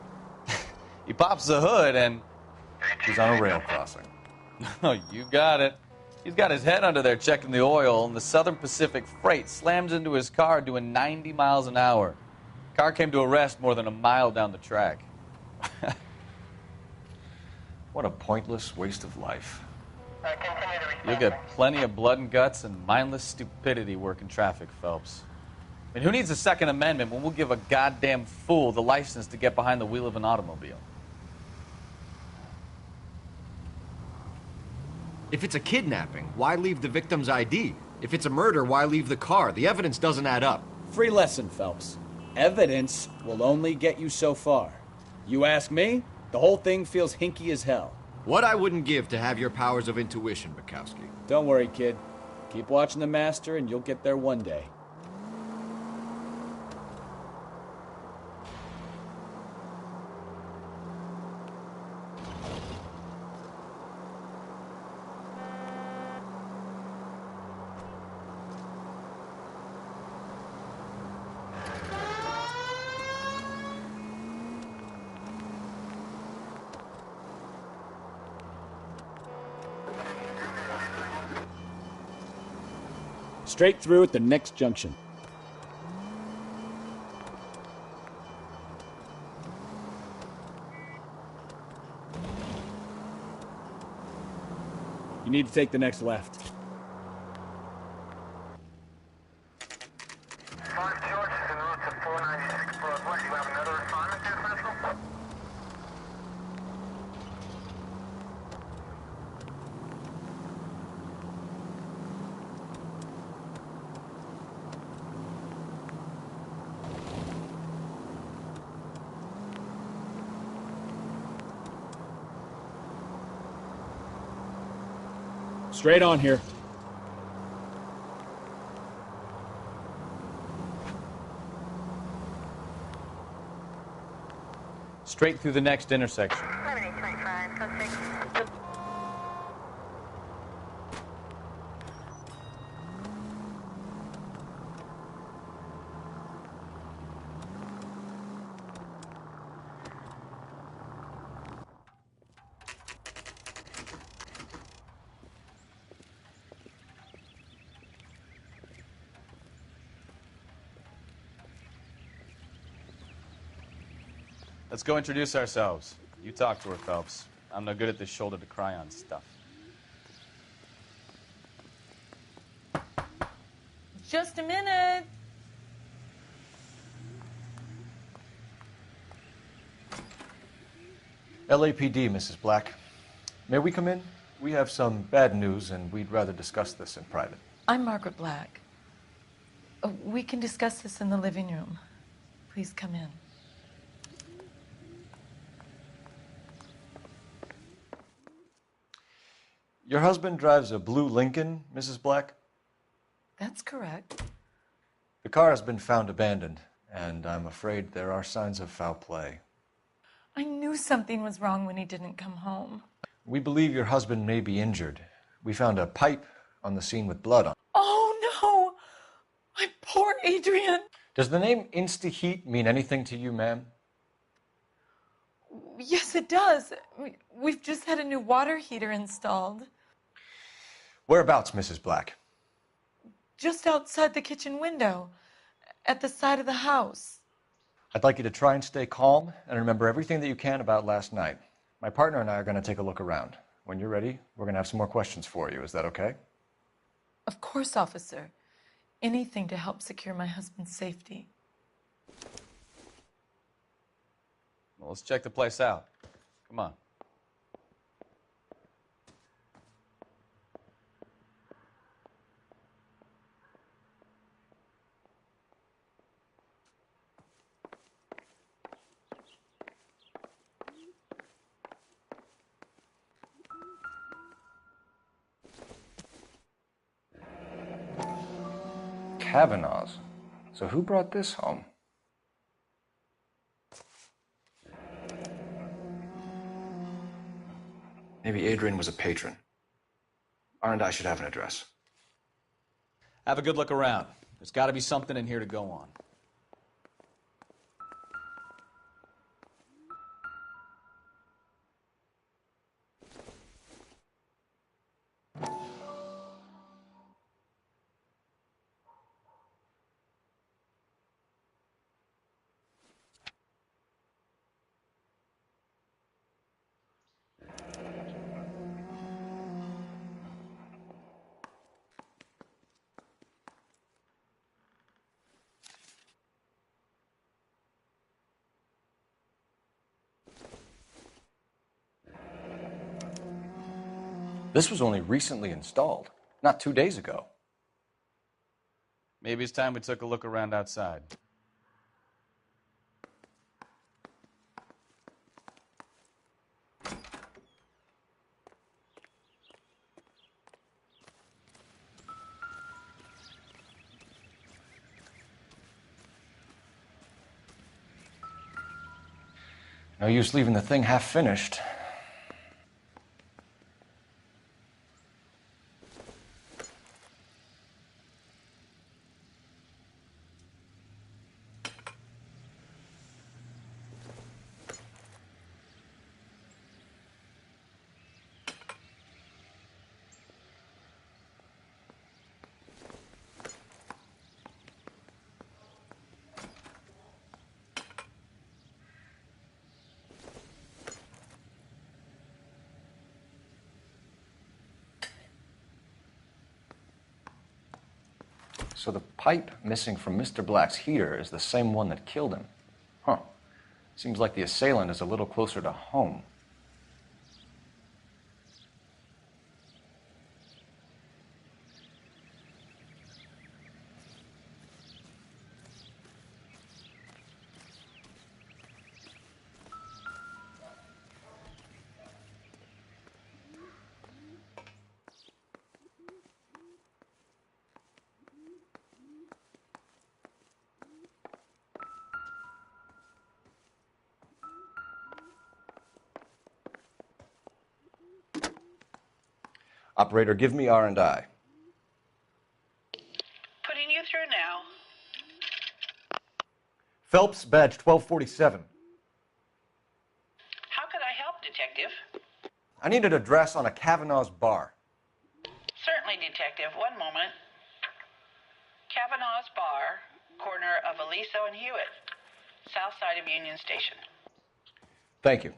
He pops the hood and... He's on a rail crossing. Oh, you got it. He's got his head under there checking the oil, and the Southern Pacific Freight slams into his car doing 90 miles an hour. Car came to a rest more than a mile down the track. What a pointless waste of life. You'll get plenty of blood and guts and mindless stupidity working traffic, Phelps. I mean, who needs a Second Amendment when we'll give a goddamn fool the license to get behind the wheel of an automobile? If it's a kidnapping, why leave the victim's ID? If it's a murder, why leave the car? The evidence doesn't add up. Free lesson, Phelps. Evidence will only get you so far. You ask me, the whole thing feels hinky as hell. What I wouldn't give to have your powers of intuition, Bukowski. Don't worry, kid. Keep watching the master and you'll get there one day. Straight through at the next junction. You need to take the next left. Straight on here. Straight through the next intersection. Let's go introduce ourselves. You talk to her, Phelps. I'm no good at this shoulder to cry on stuff. Just a minute. LAPD, Mrs. Black. May we come in? We have some bad news, and we'd rather discuss this in private. I'm Margaret Black. We can discuss this in the living room. Please come in. Your husband drives a blue Lincoln, Mrs. Black? That's correct. The car has been found abandoned, and I'm afraid there are signs of foul play. I knew something was wrong when he didn't come home. We believe your husband may be injured. We found a pipe on the scene with blood on it. Oh, no! My poor Adrian! Does the name Insta-Heat mean anything to you, ma'am? Yes, it does. We've just had a new water heater installed. Whereabouts, Mrs. Black? Just outside the kitchen window, at the side of the house. I'd like you to try and stay calm and remember everything that you can about last night. My partner and I are going to take a look around. When you're ready, we're going to have some more questions for you. Is that okay? Of course, officer. Anything to help secure my husband's safety. Well, let's check the place out. Come on. Kavanaugh's. So who brought this home? Maybe Adrian was a patron. R&I should have an address. Have a good look around. There's got to be something in here to go on. This was only recently installed, not 2 days ago. Maybe it's time we took a look around outside. No use leaving the thing half finished. So the pipe missing from Mr. Black's heater is the same one that killed him. Huh. Seems like the assailant is a little closer to home. Operator, give me R&I. Putting you through now. Phelps, badge 1247. How could I help, Detective? I need an address on a Kavanaugh's bar. Certainly, Detective. One moment. Kavanaugh's Bar, corner of Aliso and Hewitt, south side of Union Station. Thank you.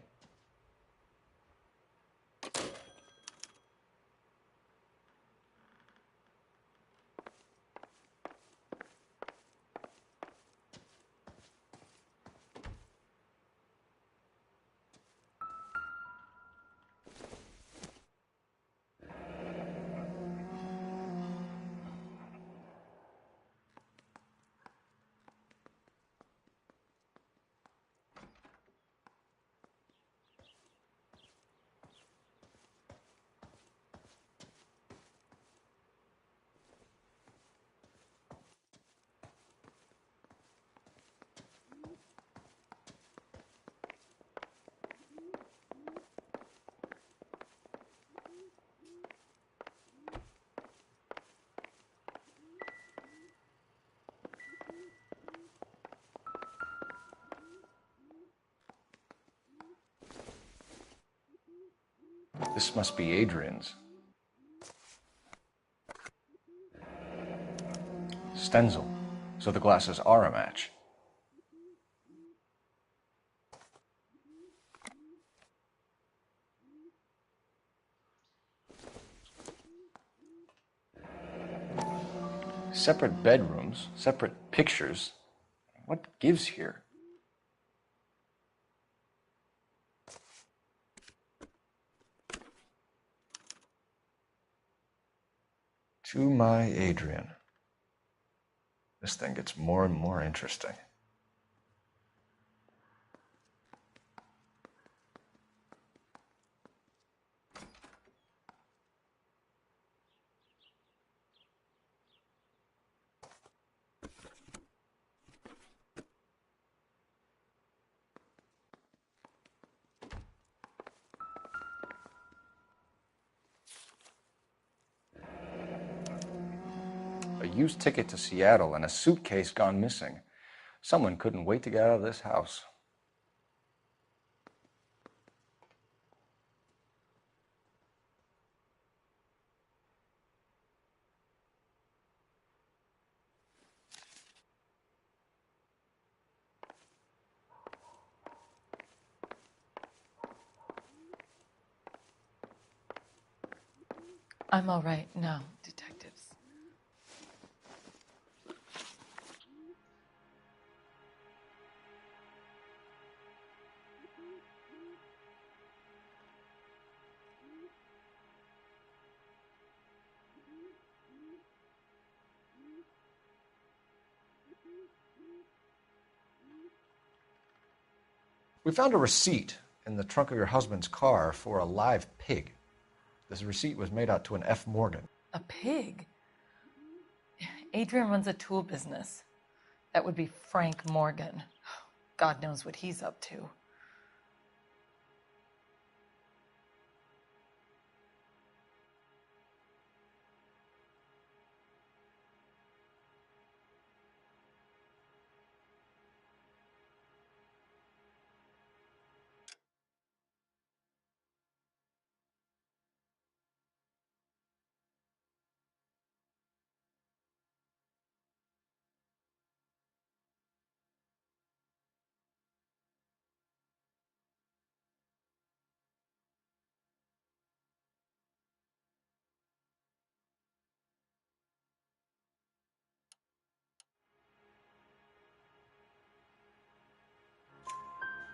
This must be Adrian's. Stenzel. So the glasses are a match. Separate bedrooms, separate pictures. What gives here? To my Adrian. This thing gets more and more interesting. used ticket to Seattle, and a suitcase gone missing. Someone couldn't wait to get out of this house. I'm all right now, detectives. We found a receipt in the trunk of your husband's car for a live pig. This receipt was made out to an F. Morgan. A pig? Adrian runs a tool business. That would be Frank Morgan. God knows what he's up to.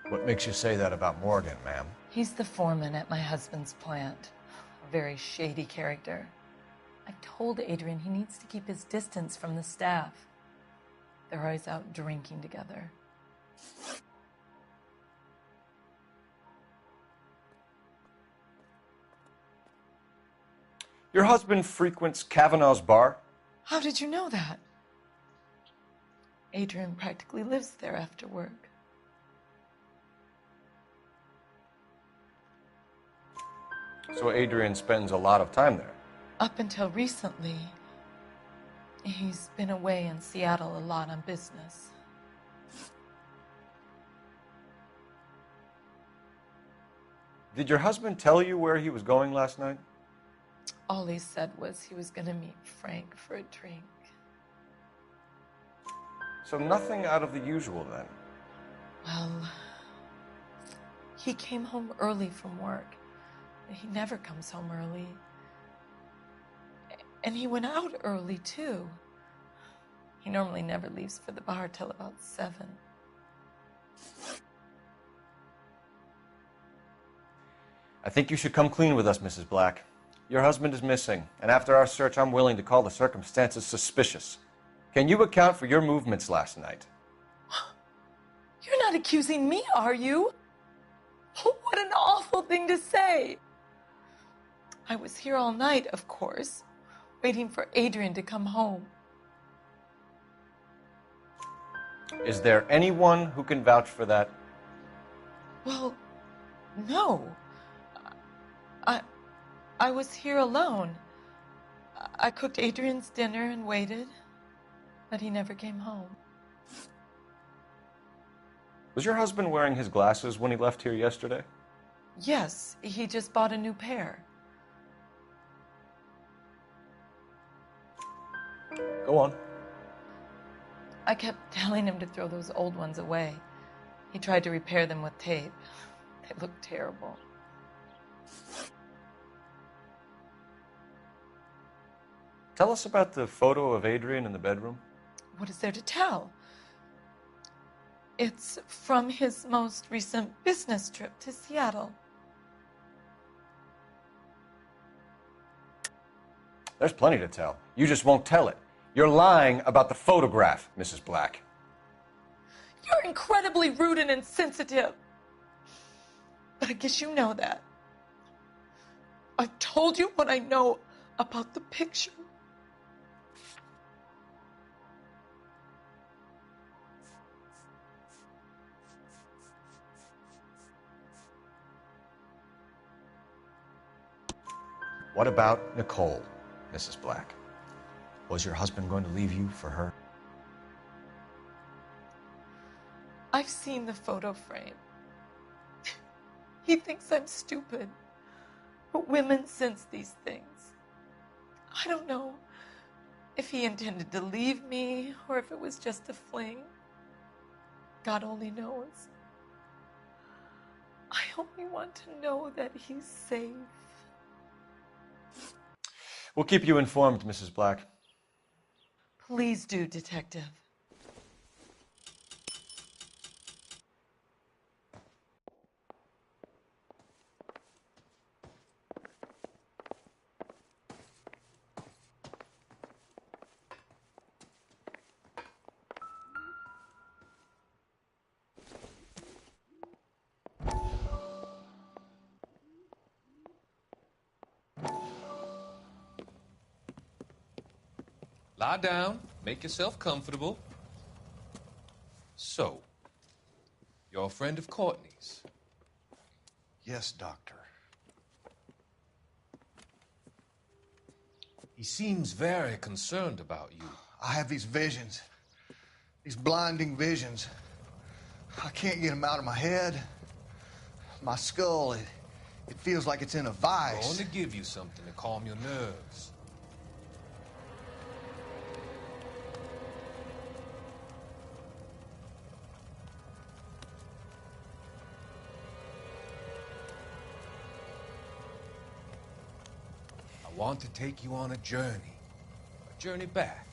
What makes you say that about Morgan, ma'am? He's the foreman at my husband's plant. A very shady character. I've told Adrian he needs to keep his distance from the staff. They're always out drinking together. Your husband frequents Kavanaugh's bar? How did you know that? Adrian practically lives there after work. So Adrian spends a lot of time there? Up until recently, he's been away in Seattle a lot on business. Did your husband tell you where he was going last night? All he said was he was going to meet Frank for a drink. So nothing out of the usual then? Well, he came home early from work. He never comes home early. And he went out early, too. He normally never leaves for the bar till about 7. I think you should come clean with us, Mrs. Black. Your husband is missing, and after our search, I'm willing to call the circumstances suspicious. Can you account for your movements last night? You're not accusing me, are you? What an awful thing to say. I was here all night, of course, waiting for Adrian to come home. Is there anyone who can vouch for that? Well, no. I was here alone. I cooked Adrian's dinner and waited, but he never came home. Was your husband wearing his glasses when he left here yesterday? Yes, he just bought a new pair. Go on. I kept telling him to throw those old ones away. He tried to repair them with tape. They looked terrible. Tell us about the photo of Adrian in the bedroom. What is there to tell? It's from his most recent business trip to Seattle. There's plenty to tell. You just won't tell it. You're lying about the photograph, Mrs. Black. You're incredibly rude and insensitive. But I guess you know that. I've told you what I know about the picture. What about Nicole, Mrs. Black? Was your husband going to leave you for her? I've seen the photo frame. He thinks I'm stupid. But women sense these things. I don't know if he intended to leave me or if it was just a fling. God only knows. I only want to know that he's safe. We'll keep you informed, Mrs. Black. Please do, Detective. Lie down. Make yourself comfortable. So, you're a friend of Courtney's? Yes, Doctor. He seems very concerned about you. I have these visions. These blinding visions. I can't get them out of my head. My skull, it feels like it's in a vice. I'm going to give you something to calm your nerves. I want to take you on a journey back.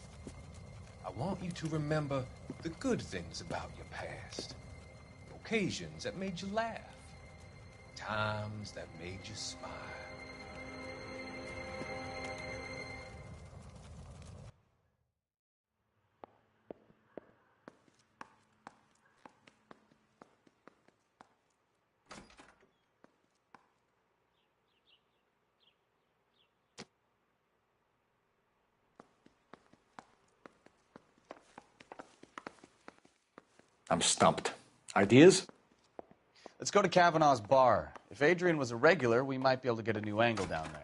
I want you to remember the good things about your past, occasions that made you laugh, times that made you smile. I'm stumped. Ideas? Let's go to Kavanaugh's bar. If Adrian was a regular, we might be able to get a new angle down there.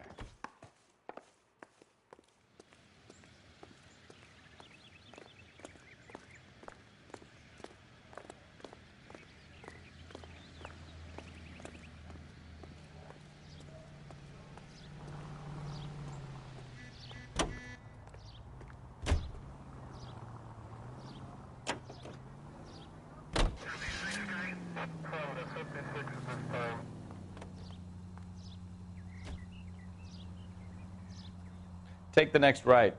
Take the next right.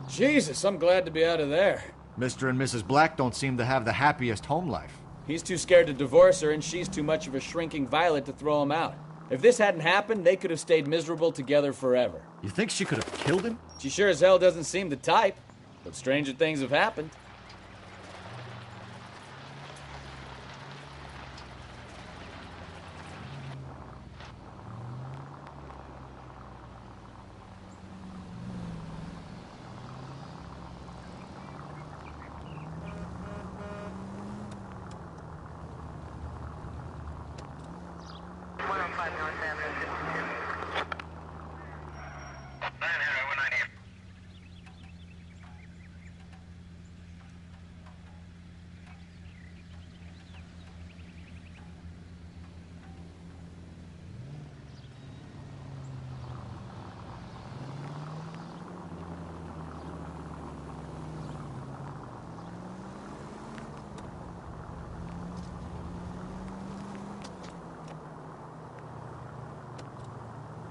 Jesus, I'm glad to be out of there. Mr. and Mrs. Black don't seem to have the happiest home life. He's too scared to divorce her, and she's too much of a shrinking violet to throw him out. If this hadn't happened, they could have stayed miserable together forever. You think she could have killed him? She sure as hell doesn't seem the type, but stranger things have happened.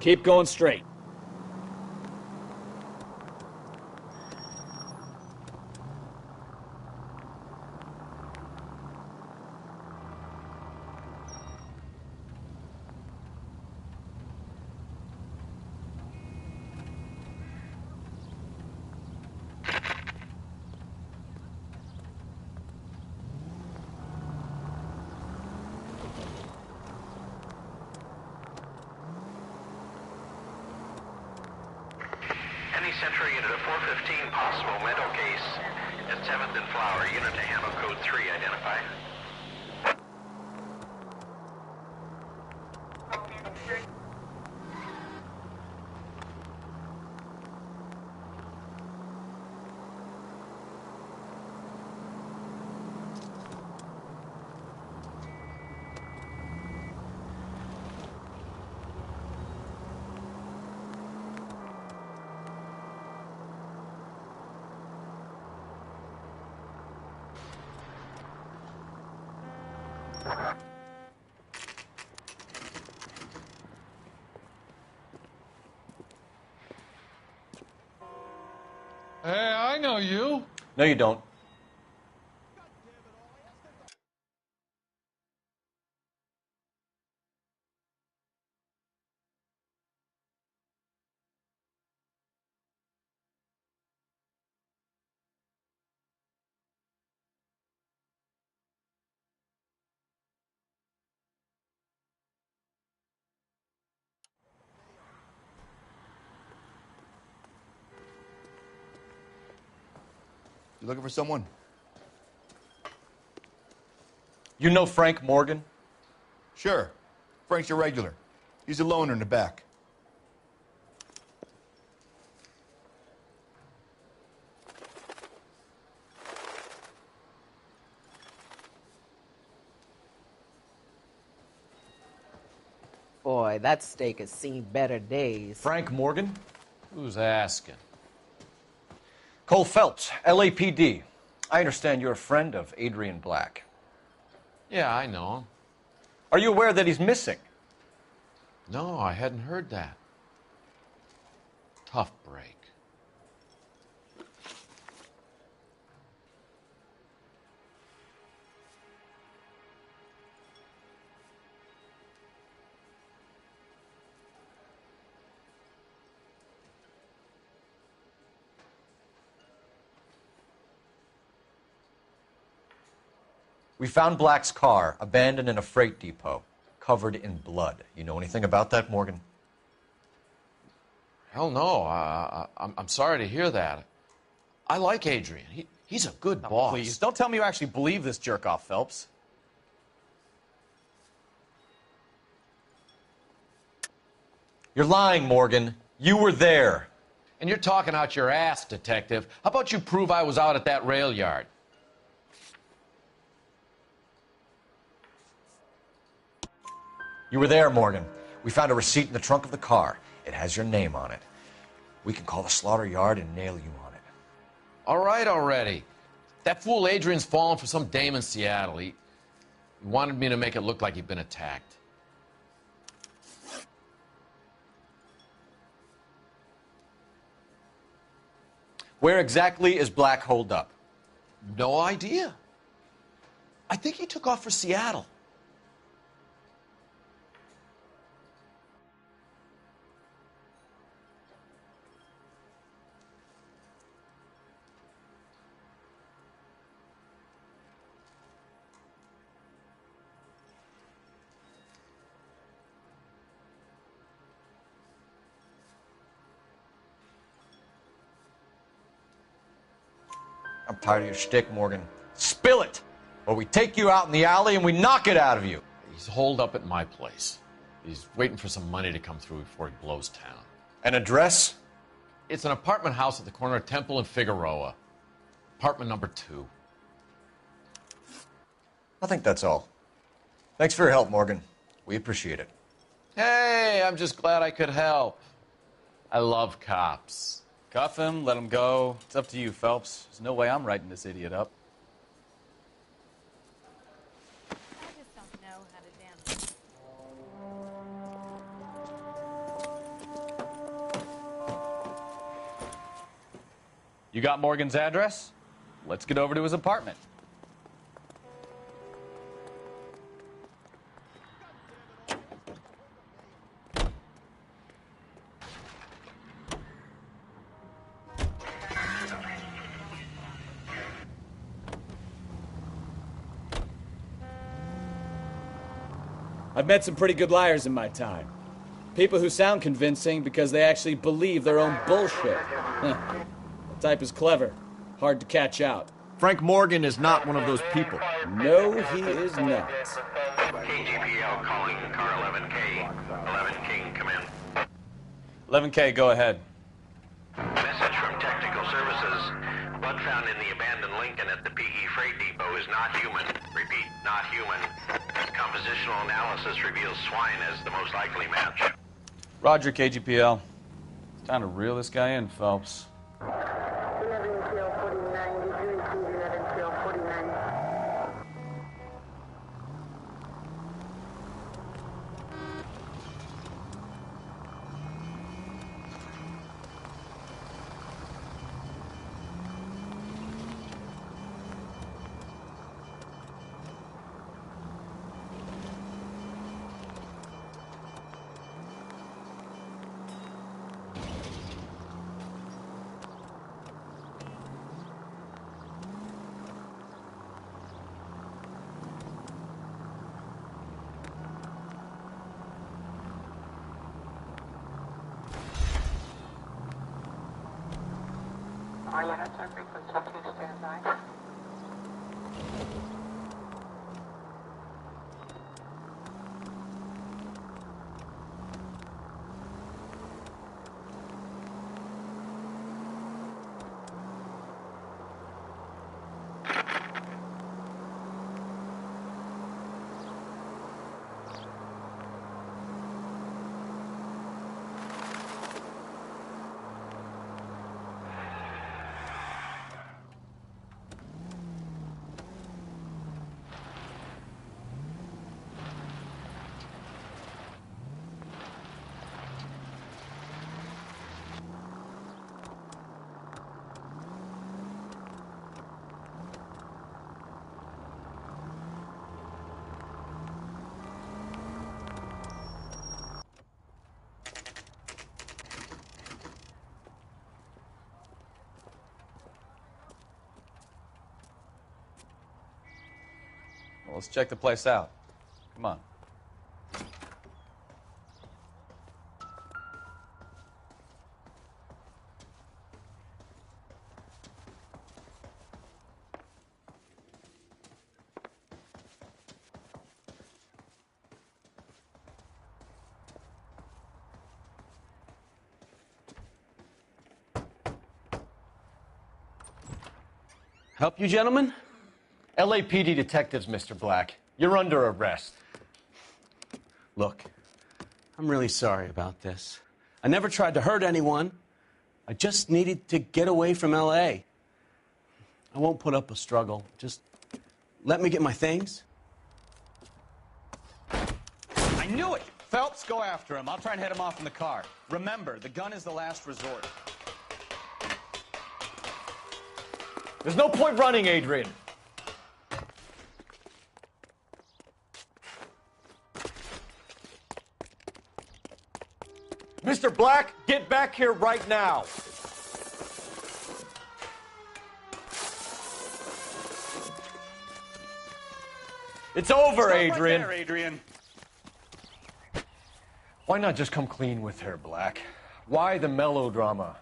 Keep going straight. Any Century unit of 415, possible mental case at 7th and Flower. Unit to handle code 3, identify. Hey, I know you. No, you don't. You looking for someone? You know Frank Morgan? Sure. Frank's your regular. He's a loner in the back. Boy, that steak has seen better days. Frank Morgan? Who's asking? Cole Phelps, LAPD. I understand you're a friend of Adrian Black. Yeah, I know him. Are you aware that he's missing? No, I hadn't heard that. Tough break. We found Black's car abandoned in a freight depot, covered in blood. You know anything about that, Morgan? Hell no. I'm sorry to hear that. I like Adrian. He's a good boss. Please, don't tell me you actually believe this jerk-off, Phelps. You're lying, Morgan. You were there. And you're talking out your ass, detective. How about you prove I was out at that rail yard? You were there, Morgan. We found a receipt in the trunk of the car. It has your name on it. We can call the slaughter yard and nail you on it. All right already. That fool Adrian's fallen for some dame in Seattle. He wanted me to make it look like he'd been attacked. Where exactly is Black holed up? No idea. I think he took off for Seattle. I'm tired of your shtick, Morgan. Spill it! Or we take you out in the alley and we knock it out of you. He's holed up at my place. He's waiting for some money to come through before he blows town. An address? It's an apartment house at the corner of Temple and Figueroa. Apartment number 2. I think that's all. Thanks for your help, Morgan. We appreciate it. Hey, I'm just glad I could help. I love cops. Cuff him, let him go. It's up to you, Phelps. There's no way I'm writing this idiot up. I just don't know how to You got Morgan's address? Let's get over to his apartment. I've met some pretty good liars in my time. People who sound convincing because they actually believe their own bullshit. The type is clever, hard to catch out. Frank Morgan is not one of those people. No, he is not. KGPL calling car 11K. 11K, come in. 11K, go ahead. Message from Technical Services. Blood found in the abandoned Lincoln at the PE Freight Depot is not human. Repeat, not human. Compositional analysis reveals swine as the most likely match. Roger, KGPL. It's time to reel this guy in, Phelps. 11 49, did you receive 11 49? Marietta, sir, frequency 2, stand by. Well, let's check the place out. Come on. Help you, gentlemen? LAPD detectives, Mr. Black. You're under arrest. Look, I'm really sorry about this. I never tried to hurt anyone. I just needed to get away from L.A. I won't put up a struggle. Just let me get my things. I knew it! Phelps, go after him. I'll try and head him off in the car. Remember, the gun is the last resort. There's no point running, Adrian. Mr. Black, get back here right now. It's over, Adrian. Right there, Adrian. Why not just come clean with her, Black? Why the melodrama?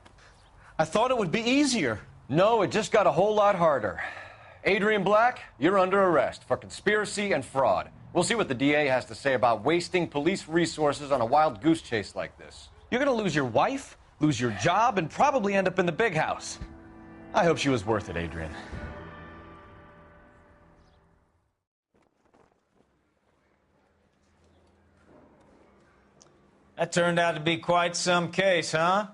I thought it would be easier. No, it just got a whole lot harder. Adrian Black, you're under arrest for conspiracy and fraud. We'll see what the DA has to say about wasting police resources on a wild goose chase like this. You're gonna lose your wife, lose your job, and probably end up in the big house. I hope she was worth it, Adrian. That turned out to be quite some case, huh?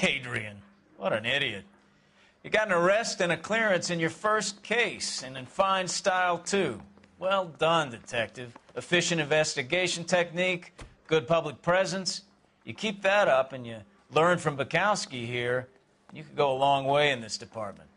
Adrian, what an idiot. You got an arrest and a clearance in your first case, and in fine style, too. Well done, detective. Efficient investigation technique, good public presence. You keep that up and you learn from Bukowski here, you could go a long way in this department.